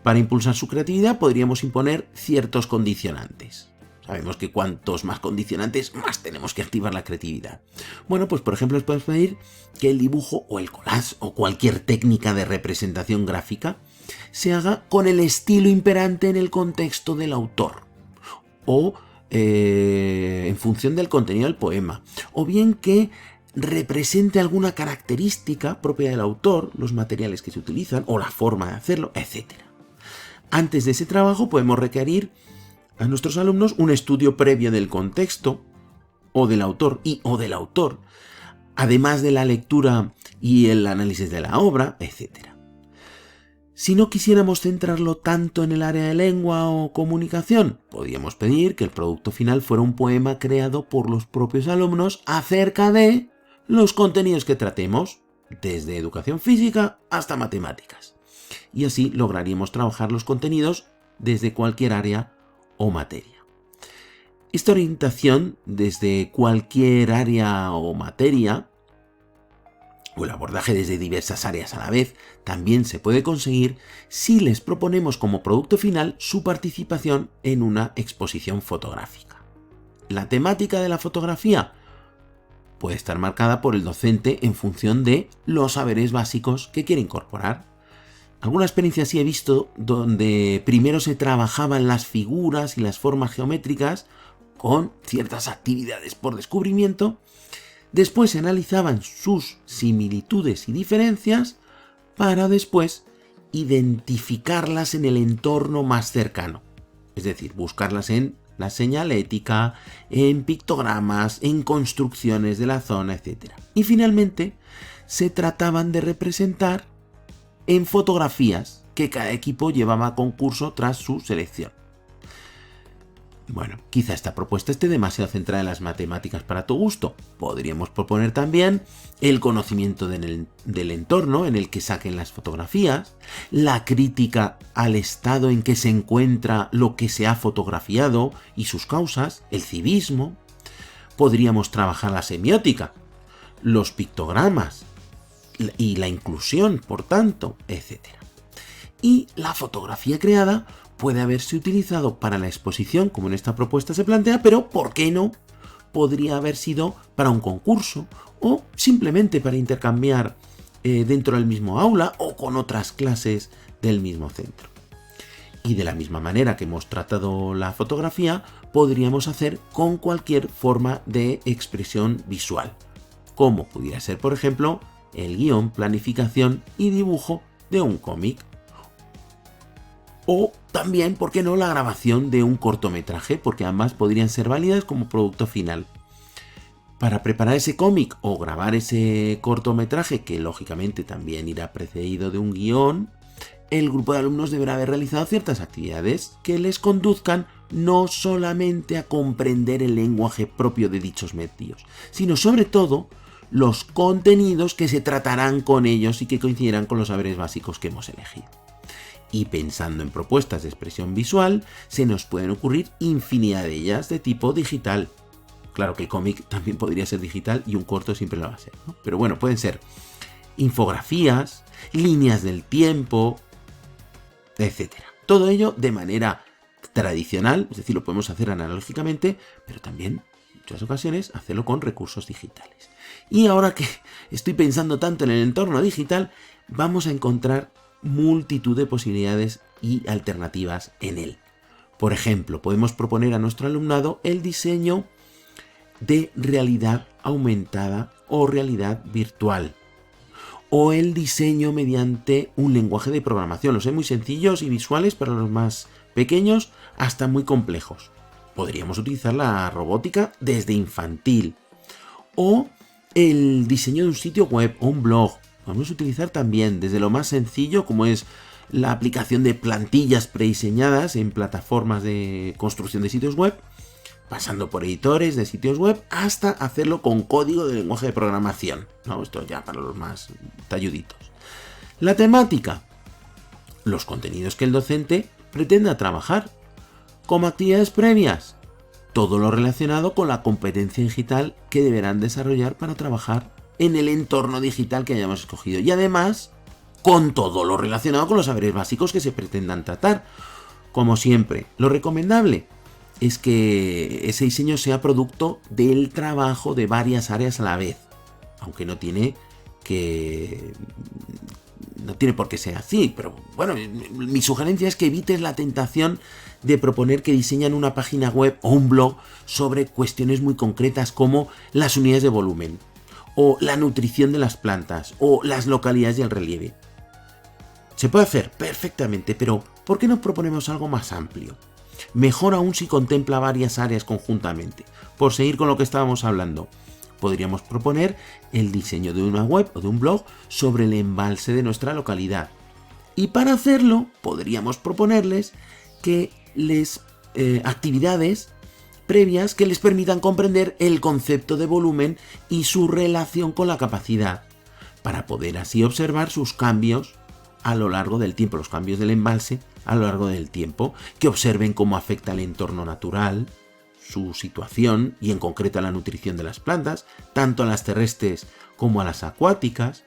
Para impulsar su creatividad podríamos imponer ciertos condicionantes. Sabemos que cuantos más condicionantes, más tenemos que activar la creatividad. Bueno, pues por ejemplo les podemos pedir que el dibujo o el collage o cualquier técnica de representación gráfica se haga con el estilo imperante en el contexto del autor, o en función del contenido del poema, o bien que represente alguna característica propia del autor, los materiales que se utilizan o la forma de hacerlo, etc. Antes de ese trabajo podemos requerir a nuestros alumnos un estudio previo del contexto o del autor además de la lectura y el análisis de la obra, etc. Si no quisiéramos centrarlo tanto en el área de lengua o comunicación, podríamos pedir que el producto final fuera un poema creado por los propios alumnos acerca de los contenidos que tratemos, desde educación física hasta matemáticas. Y así lograríamos trabajar los contenidos desde cualquier área o materia. Esta orientación desde cualquier área o materia, o el abordaje desde diversas áreas a la vez, también se puede conseguir si les proponemos como producto final su participación en una exposición fotográfica. La temática de la fotografía puede estar marcada por el docente en función de los saberes básicos que quiere incorporar. Alguna experiencia sí he visto donde primero se trabajaban las figuras y las formas geométricas con ciertas actividades por descubrimiento, después se analizaban sus similitudes y diferencias para después identificarlas en el entorno más cercano, es decir, buscarlas en la señalética, en pictogramas, en construcciones de la zona, etc. Y finalmente se trataban de representar en fotografías que cada equipo llevaba a concurso tras su selección. Bueno, quizá esta propuesta esté demasiado centrada en las matemáticas para tu gusto. Podríamos proponer también el conocimiento del entorno en el que saquen las fotografías, la crítica al estado en que se encuentra lo que se ha fotografiado y sus causas, el civismo. Podríamos trabajar la semiótica, los pictogramas y la inclusión, por tanto, etc. Y la fotografía creada puede haberse utilizado para la exposición, como en esta propuesta se plantea, pero ¿por qué no? Podría haber sido para un concurso o simplemente para intercambiar dentro del mismo aula o con otras clases del mismo centro. Y de la misma manera que hemos tratado la fotografía, podríamos hacer con cualquier forma de expresión visual, como pudiera ser, por ejemplo, el guión, planificación y dibujo de un cómic. O también, ¿por qué no?, la grabación de un cortometraje, porque ambas podrían ser válidas como producto final. Para preparar ese cómic o grabar ese cortometraje, que lógicamente también irá precedido de un guión, el grupo de alumnos deberá haber realizado ciertas actividades que les conduzcan no solamente a comprender el lenguaje propio de dichos medios, sino sobre todo los contenidos que se tratarán con ellos y que coincidirán con los saberes básicos que hemos elegido. Y pensando en propuestas de expresión visual, se nos pueden ocurrir infinidad de ellas de tipo digital. Claro que el cómic también podría ser digital y un corto siempre lo va a ser, ¿no? Pero bueno, pueden ser infografías, líneas del tiempo, etc. Todo ello de manera tradicional, es decir, lo podemos hacer analógicamente, pero también en muchas ocasiones hacerlo con recursos digitales. Y ahora que estoy pensando tanto en el entorno digital, vamos a encontrar multitud de posibilidades y alternativas en él. Por ejemplo, podemos proponer a nuestro alumnado el diseño de realidad aumentada o realidad virtual, o el diseño mediante un lenguaje de programación. Los hay muy sencillos y visuales para los más pequeños hasta muy complejos. Podríamos utilizar la robótica desde infantil, o el diseño de un sitio web o un blog. Podemos utilizar también desde lo más sencillo, como es la aplicación de plantillas prediseñadas en plataformas de construcción de sitios web, pasando por editores de sitios web, hasta hacerlo con código de lenguaje de programación, ¿no? Esto ya para los más talluditos. La temática, los contenidos que el docente pretenda trabajar. Como actividades previas, todo lo relacionado con la competencia digital que deberán desarrollar para trabajar en el entorno digital que hayamos escogido. Y además, con todo lo relacionado con los saberes básicos que se pretendan tratar. Como siempre, lo recomendable es que ese diseño sea producto del trabajo de varias áreas a la vez. Aunque no tiene por qué ser así, pero bueno, mi sugerencia es que evites la tentación de proponer que diseñan una página web o un blog sobre cuestiones muy concretas como las unidades de volumen, o la nutrición de las plantas, o las localidades y el relieve. Se puede hacer perfectamente, pero ¿por qué no proponemos algo más amplio? Mejor aún si contempla varias áreas conjuntamente. Por seguir con lo que estábamos hablando, podríamos proponer el diseño de una web o de un blog sobre el embalse de nuestra localidad. Y para hacerlo, podríamos proponerles que actividades previas que les permitan comprender el concepto de volumen y su relación con la capacidad, para poder así observar sus cambios a lo largo del tiempo, los cambios del embalse a lo largo del tiempo, que observen cómo afecta el entorno natural, su situación y en concreto a la nutrición de las plantas, tanto a las terrestres como a las acuáticas,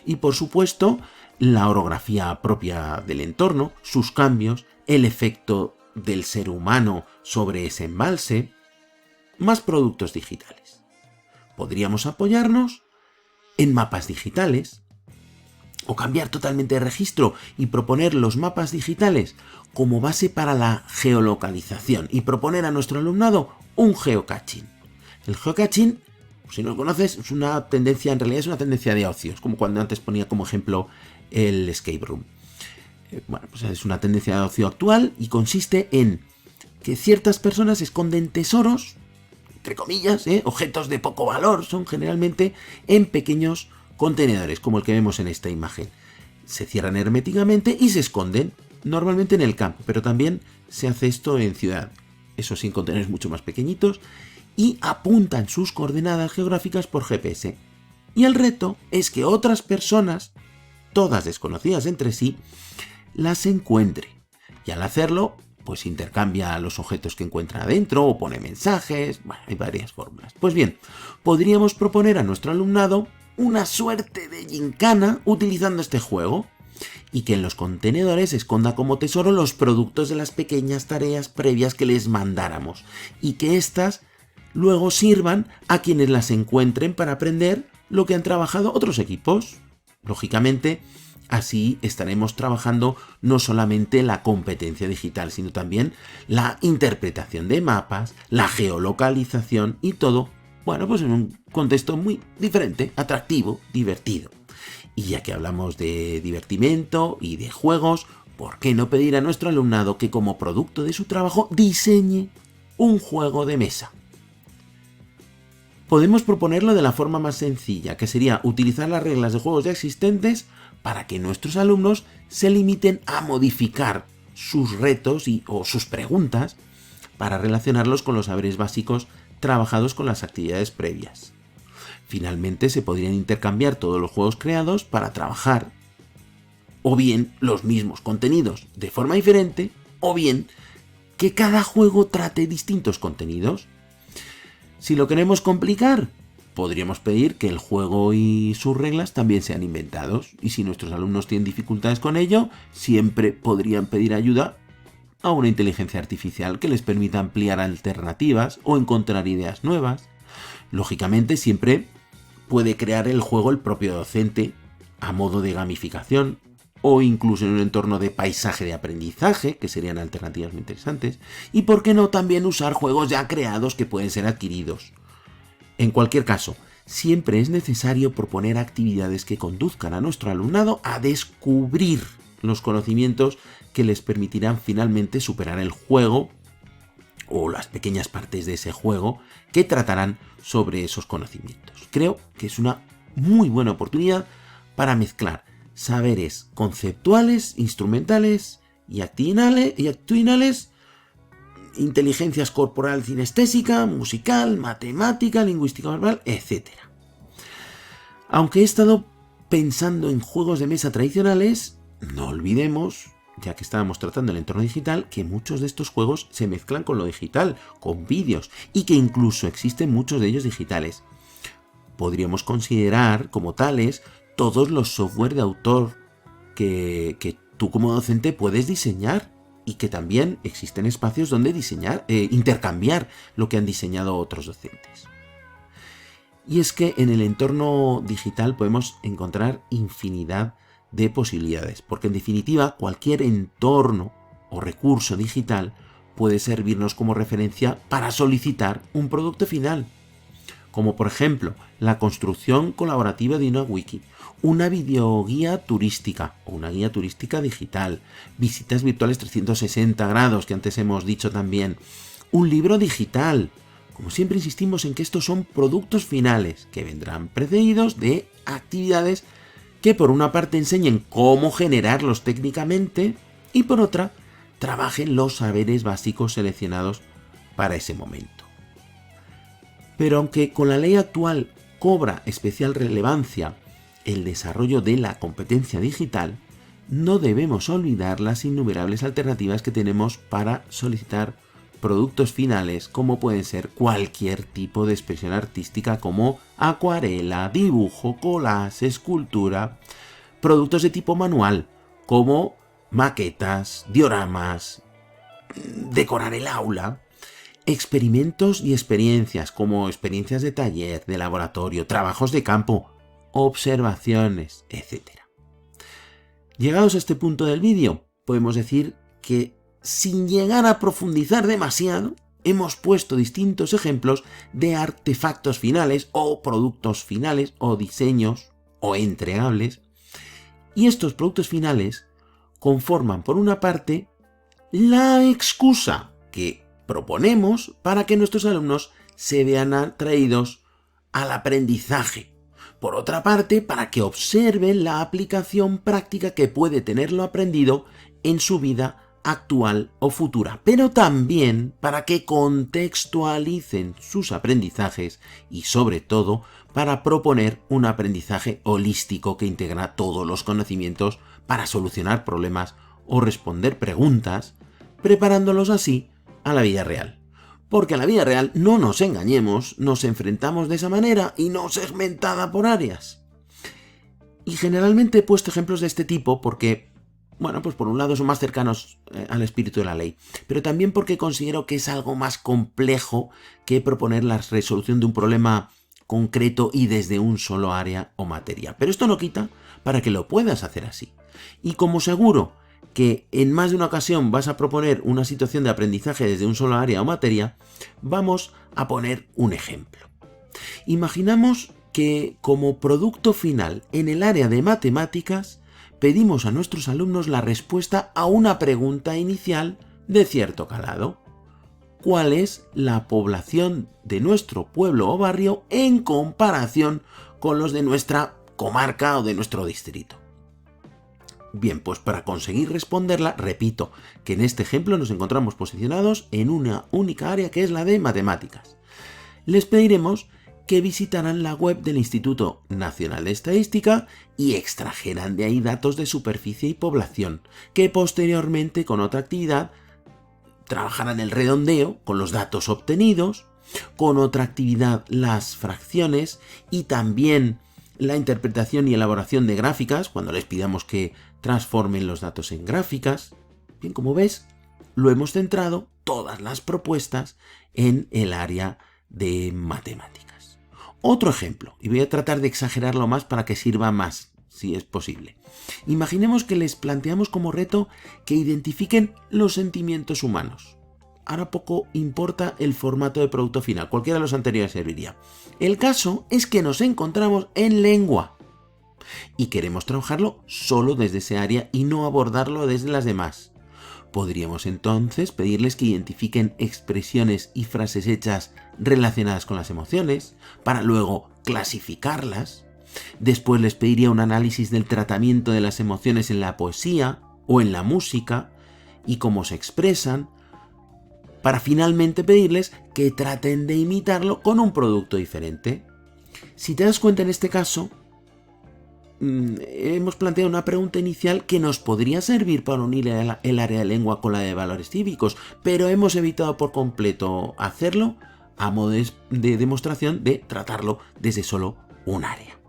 y por supuesto la orografía propia del entorno, sus cambios, el efecto del ser humano sobre ese embalse, más productos digitales. Podríamos apoyarnos en mapas digitales o cambiar totalmente de registro y proponer los mapas digitales como base para la geolocalización y proponer a nuestro alumnado un geocaching. El geocaching, si no lo conoces, es una tendencia, en realidad es una tendencia de ocio, es como cuando antes ponía como ejemplo el escape room. Bueno, pues es una tendencia de ocio actual y consiste en que ciertas personas esconden tesoros, entre comillas, objetos de poco valor, son generalmente en pequeños contenedores, como el que vemos en esta imagen. Se cierran herméticamente y se esconden, normalmente en el campo, pero también se hace esto en ciudad. eso sin contenedores mucho más pequeñitos, y apuntan sus coordenadas geográficas por GPS. Y el reto es que otras personas, todas desconocidas entre sí, las encuentre. Y al hacerlo, pues intercambia los objetos que encuentra adentro o pone mensajes. Bueno, hay varias fórmulas. Pues bien, podríamos proponer a nuestro alumnado una suerte de gincana utilizando este juego y que en los contenedores esconda como tesoro los productos de las pequeñas tareas previas que les mandáramos y que éstas luego sirvan a quienes las encuentren para aprender lo que han trabajado otros equipos. Lógicamente, así estaremos trabajando no solamente la competencia digital, sino también la interpretación de mapas, la geolocalización y todo, bueno, pues en un contexto muy diferente, atractivo, divertido. Y ya que hablamos de divertimento y de juegos, ¿por qué no pedir a nuestro alumnado que como producto de su trabajo diseñe un juego de mesa? Podemos proponerlo de la forma más sencilla, que sería utilizar las reglas de juegos ya existentes para que nuestros alumnos se limiten a modificar sus retos o sus preguntas para relacionarlos con los saberes básicos trabajados con las actividades previas. Finalmente, se podrían intercambiar todos los juegos creados para trabajar o bien los mismos contenidos de forma diferente o bien que cada juego trate distintos contenidos. Si lo queremos complicar, podríamos pedir que el juego y sus reglas también sean inventados. Y si nuestros alumnos tienen dificultades con ello, siempre podrían pedir ayuda a una inteligencia artificial que les permita ampliar alternativas o encontrar ideas nuevas. Lógicamente, siempre puede crear el juego el propio docente a modo de gamificación o incluso en un entorno de paisaje de aprendizaje, que serían alternativas muy interesantes, y por qué no también usar juegos ya creados que pueden ser adquiridos. En cualquier caso, siempre es necesario proponer actividades que conduzcan a nuestro alumnado a descubrir los conocimientos que les permitirán finalmente superar el juego o las pequeñas partes de ese juego que tratarán sobre esos conocimientos. Creo que es una muy buena oportunidad para mezclar saberes conceptuales, instrumentales y actitudinales, inteligencias corporal cinestésica, musical, matemática, lingüística verbal, etc. Aunque he estado pensando en juegos de mesa tradicionales, no olvidemos, ya que estábamos tratando el entorno digital, que muchos de estos juegos se mezclan con lo digital, con vídeos, y que incluso existen muchos de ellos digitales. Podríamos considerar como tales todos los software de autor que tú como docente puedes diseñar y que también existen espacios donde intercambiar lo que han diseñado otros docentes. Y es que en el entorno digital podemos encontrar infinidad de posibilidades, porque en definitiva cualquier entorno o recurso digital puede servirnos como referencia para solicitar un producto final, como por ejemplo la construcción colaborativa de una wiki, una videoguía turística o una guía turística digital, visitas virtuales 360 grados que antes hemos dicho también, un libro digital. Como siempre insistimos en que estos son productos finales que vendrán precedidos de actividades que por una parte enseñen cómo generarlos técnicamente y por otra trabajen los saberes básicos seleccionados para ese momento. Pero aunque con la ley actual cobra especial relevancia el desarrollo de la competencia digital, no debemos olvidar las innumerables alternativas que tenemos para solicitar productos finales, como pueden ser cualquier tipo de expresión artística como acuarela, dibujo, collage, escultura, productos de tipo manual como maquetas, dioramas, decorar el aula, experimentos y experiencias como experiencias de taller, de laboratorio, trabajos de campo, observaciones, etc. Llegados a este punto del vídeo, podemos decir que sin llegar a profundizar demasiado, hemos puesto distintos ejemplos de artefactos finales o productos finales o diseños o entregables. Y estos productos finales conforman, por una parte, la excusa que proponemos para que nuestros alumnos se vean atraídos al aprendizaje. Por otra parte, para que observen la aplicación práctica que puede tener lo aprendido en su vida actual o futura, pero también para que contextualicen sus aprendizajes y sobre todo para proponer un aprendizaje holístico que integra todos los conocimientos para solucionar problemas o responder preguntas, preparándolos así a la vida real. Porque a la vida real, no nos engañemos, nos enfrentamos de esa manera y no segmentada por áreas. Y generalmente he puesto ejemplos de este tipo porque, bueno, pues por un lado son más cercanos al espíritu de la ley, pero también porque considero que es algo más complejo que proponer la resolución de un problema concreto y desde un solo área o materia. Pero esto no quita para que lo puedas hacer así. Y como seguro que en más de una ocasión vas a proponer una situación de aprendizaje desde un solo área o materia, vamos a poner un ejemplo. Imaginamos que como producto final en el área de matemáticas pedimos a nuestros alumnos la respuesta a una pregunta inicial de cierto calado. ¿Cuál es la población de nuestro pueblo o barrio en comparación con los de nuestra comarca o de nuestro distrito? Bien, pues para conseguir responderla, repito que en este ejemplo nos encontramos posicionados en una única área que es la de matemáticas. Les pediremos que visitaran la web del Instituto Nacional de Estadística y extrajeran de ahí datos de superficie y población, que posteriormente con otra actividad trabajarán el redondeo con los datos obtenidos, con otra actividad las fracciones y también la interpretación y elaboración de gráficas cuando les pidamos que transformen los datos en gráficas. Bien, como ves, lo hemos centrado todas las propuestas en el área de matemáticas. Otro ejemplo, y voy a tratar de exagerarlo más para que sirva más, si es posible. Imaginemos que les planteamos como reto que identifiquen los sentimientos humanos. Ahora poco importa el formato de producto final, cualquiera de los anteriores serviría. El caso es que nos encontramos en lengua y queremos trabajarlo solo desde ese área y no abordarlo desde las demás. Podríamos entonces pedirles que identifiquen expresiones y frases hechas relacionadas con las emociones, para luego clasificarlas. Después les pediría un análisis del tratamiento de las emociones en la poesía o en la música y cómo se expresan, para finalmente pedirles que traten de imitarlo con un producto diferente. Si te das cuenta, en este caso, hemos planteado una pregunta inicial que nos podría servir para unir el área de lengua con la de valores cívicos, pero hemos evitado por completo hacerlo a modo de demostración de tratarlo desde solo un área.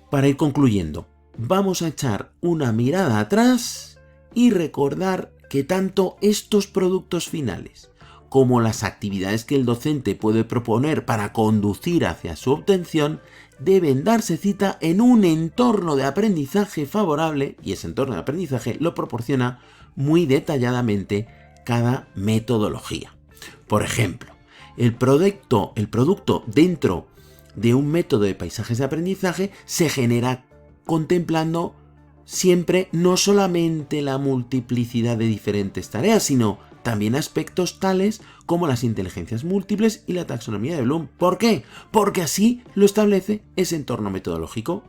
Para ir concluyendo, vamos a echar una mirada atrás y recordar que tanto estos productos finales como las actividades que el docente puede proponer para conducir hacia su obtención deben darse cita en un entorno de aprendizaje favorable, y ese entorno de aprendizaje lo proporciona muy detalladamente cada metodología. Por ejemplo, el producto dentro de un método de paisajes de aprendizaje se genera contemplando siempre no solamente la multiplicidad de diferentes tareas, sino también aspectos tales como las inteligencias múltiples y la taxonomía de Bloom. ¿Por qué? Porque así lo establece ese entorno metodológico.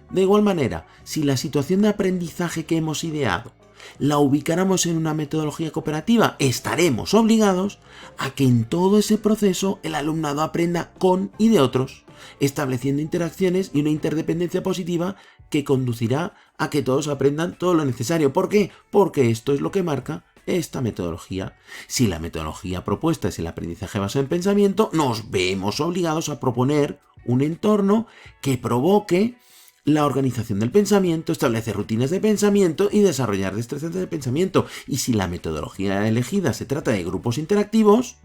De igual manera, si la situación de aprendizaje que hemos ideado la ubicáramos en una metodología cooperativa, estaremos obligados a que en todo ese proceso el alumnado aprenda con y de otros, estableciendo interacciones y una interdependencia positiva que conducirá a que todos aprendan todo lo necesario. ¿Por qué? Porque esto es lo que marca esta metodología. Si la metodología propuesta es el aprendizaje basado en pensamiento, nos vemos obligados a proponer un entorno que provoque la organización del pensamiento, establecer rutinas de pensamiento y desarrollar destrezas de pensamiento. Y si la metodología elegida se trata de grupos interactivos,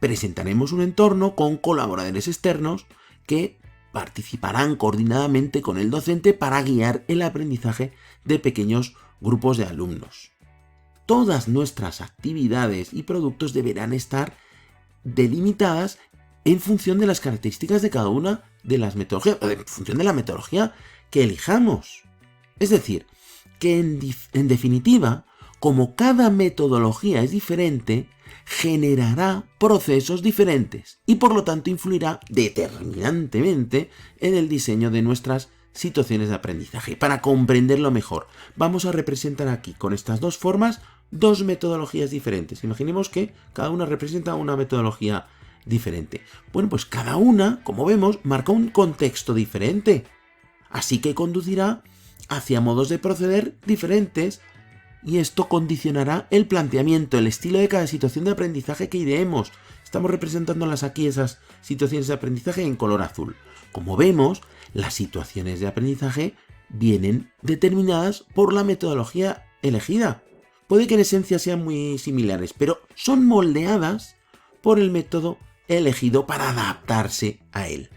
presentaremos un entorno con colaboradores externos que participarán coordinadamente con el docente para guiar el aprendizaje de pequeños grupos de alumnos. Todas nuestras actividades y productos deberán estar delimitadas en función de las características de cada una de las metodologías, en función de la metodología que elijamos. Es decir, que en definitiva, como cada metodología es diferente, generará procesos diferentes y por lo tanto influirá determinantemente en el diseño de nuestras situaciones de aprendizaje. Para comprenderlo mejor, vamos a representar aquí con estas dos formas dos metodologías diferentes. Imaginemos que cada una representa una metodología diferente. Bueno, pues cada una, como vemos, marca un contexto diferente. Así que conducirá hacia modos de proceder diferentes y esto condicionará el planteamiento, el estilo de cada situación de aprendizaje que ideemos. Estamos representándolas aquí, esas situaciones de aprendizaje, en color azul. Como vemos, las situaciones de aprendizaje vienen determinadas por la metodología elegida. Puede que en esencia sean muy similares, pero son moldeadas por el método elegido para adaptarse a él.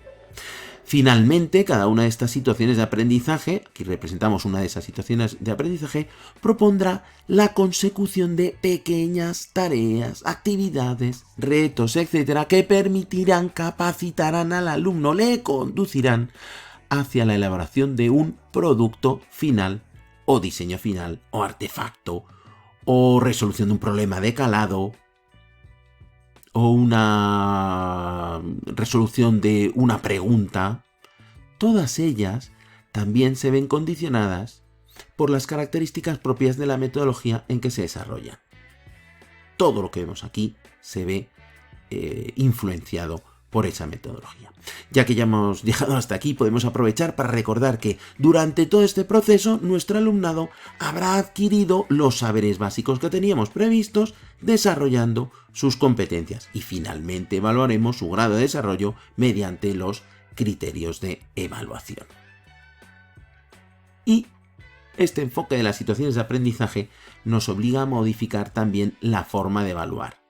Finalmente, cada una de estas situaciones de aprendizaje, aquí representamos una de esas situaciones de aprendizaje, propondrá la consecución de pequeñas tareas, actividades, retos, etcétera, que permitirán, capacitarán al alumno, le conducirán hacia la elaboración de un producto final, o diseño final, o artefacto, o resolución de un problema de calado, o una resolución de una pregunta. Todas ellas también se ven condicionadas por las características propias de la metodología en que se desarrollan. Todo lo que vemos aquí se ve influenciado por esa metodología. Ya que ya hemos llegado hasta aquí, podemos aprovechar para recordar que durante todo este proceso nuestro alumnado habrá adquirido los saberes básicos que teníamos previstos, desarrollando sus competencias y finalmente evaluaremos su grado de desarrollo mediante los criterios de evaluación. Y este enfoque de las situaciones de aprendizaje nos obliga a modificar también la forma de evaluar.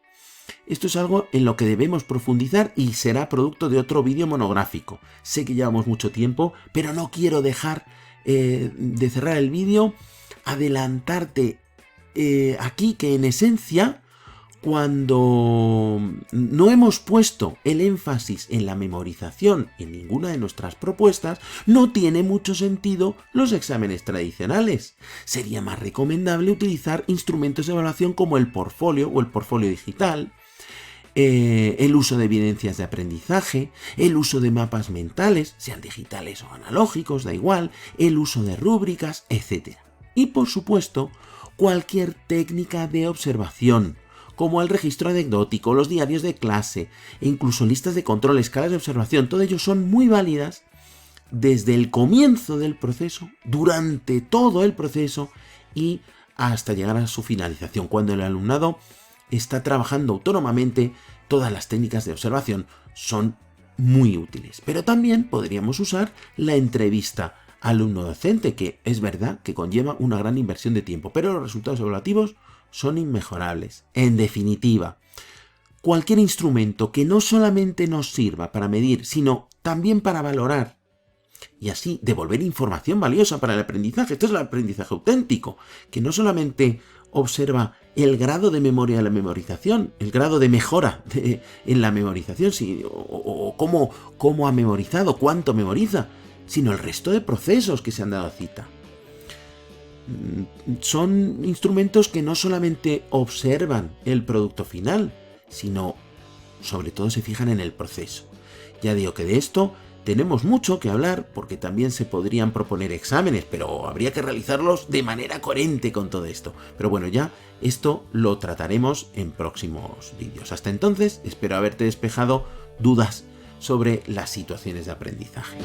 Esto es algo en lo que debemos profundizar y será producto de otro vídeo monográfico. Sé que llevamos mucho tiempo, pero no quiero dejar de cerrar el vídeo, adelantarte aquí que en esencia, cuando no hemos puesto el énfasis en la memorización en ninguna de nuestras propuestas, no tiene mucho sentido los exámenes tradicionales. Sería más recomendable utilizar instrumentos de evaluación como el portfolio o el portfolio digital, el uso de evidencias de aprendizaje, el uso de mapas mentales, sean digitales o analógicos, da igual, el uso de rúbricas, etc. Y por supuesto, cualquier técnica de observación, como el registro anecdótico, los diarios de clase, e incluso listas de control, escalas de observación, todo ello son muy válidas desde el comienzo del proceso, durante todo el proceso y hasta llegar a su finalización, cuando el alumnado está trabajando autónomamente. Todas las técnicas de observación son muy útiles. Pero también podríamos usar la entrevista alumno-docente, que es verdad que conlleva una gran inversión de tiempo, pero los resultados evaluativos son inmejorables. En definitiva, cualquier instrumento que no solamente nos sirva para medir, sino también para valorar y así devolver información valiosa para el aprendizaje. Esto es el aprendizaje auténtico, que no solamente observa el grado de memoria de la memorización, el grado de mejora en la memorización, o cómo ha memorizado, cuánto memoriza, sino el resto de procesos que se han dado cita. Son instrumentos que no solamente observan el producto final, sino sobre todo se fijan en el proceso. Ya digo que de esto tenemos mucho que hablar porque también se podrían proponer exámenes, pero habría que realizarlos de manera coherente con todo esto. Pero bueno, ya esto lo trataremos en próximos vídeos. Hasta entonces, espero haberte despejado dudas sobre las situaciones de aprendizaje.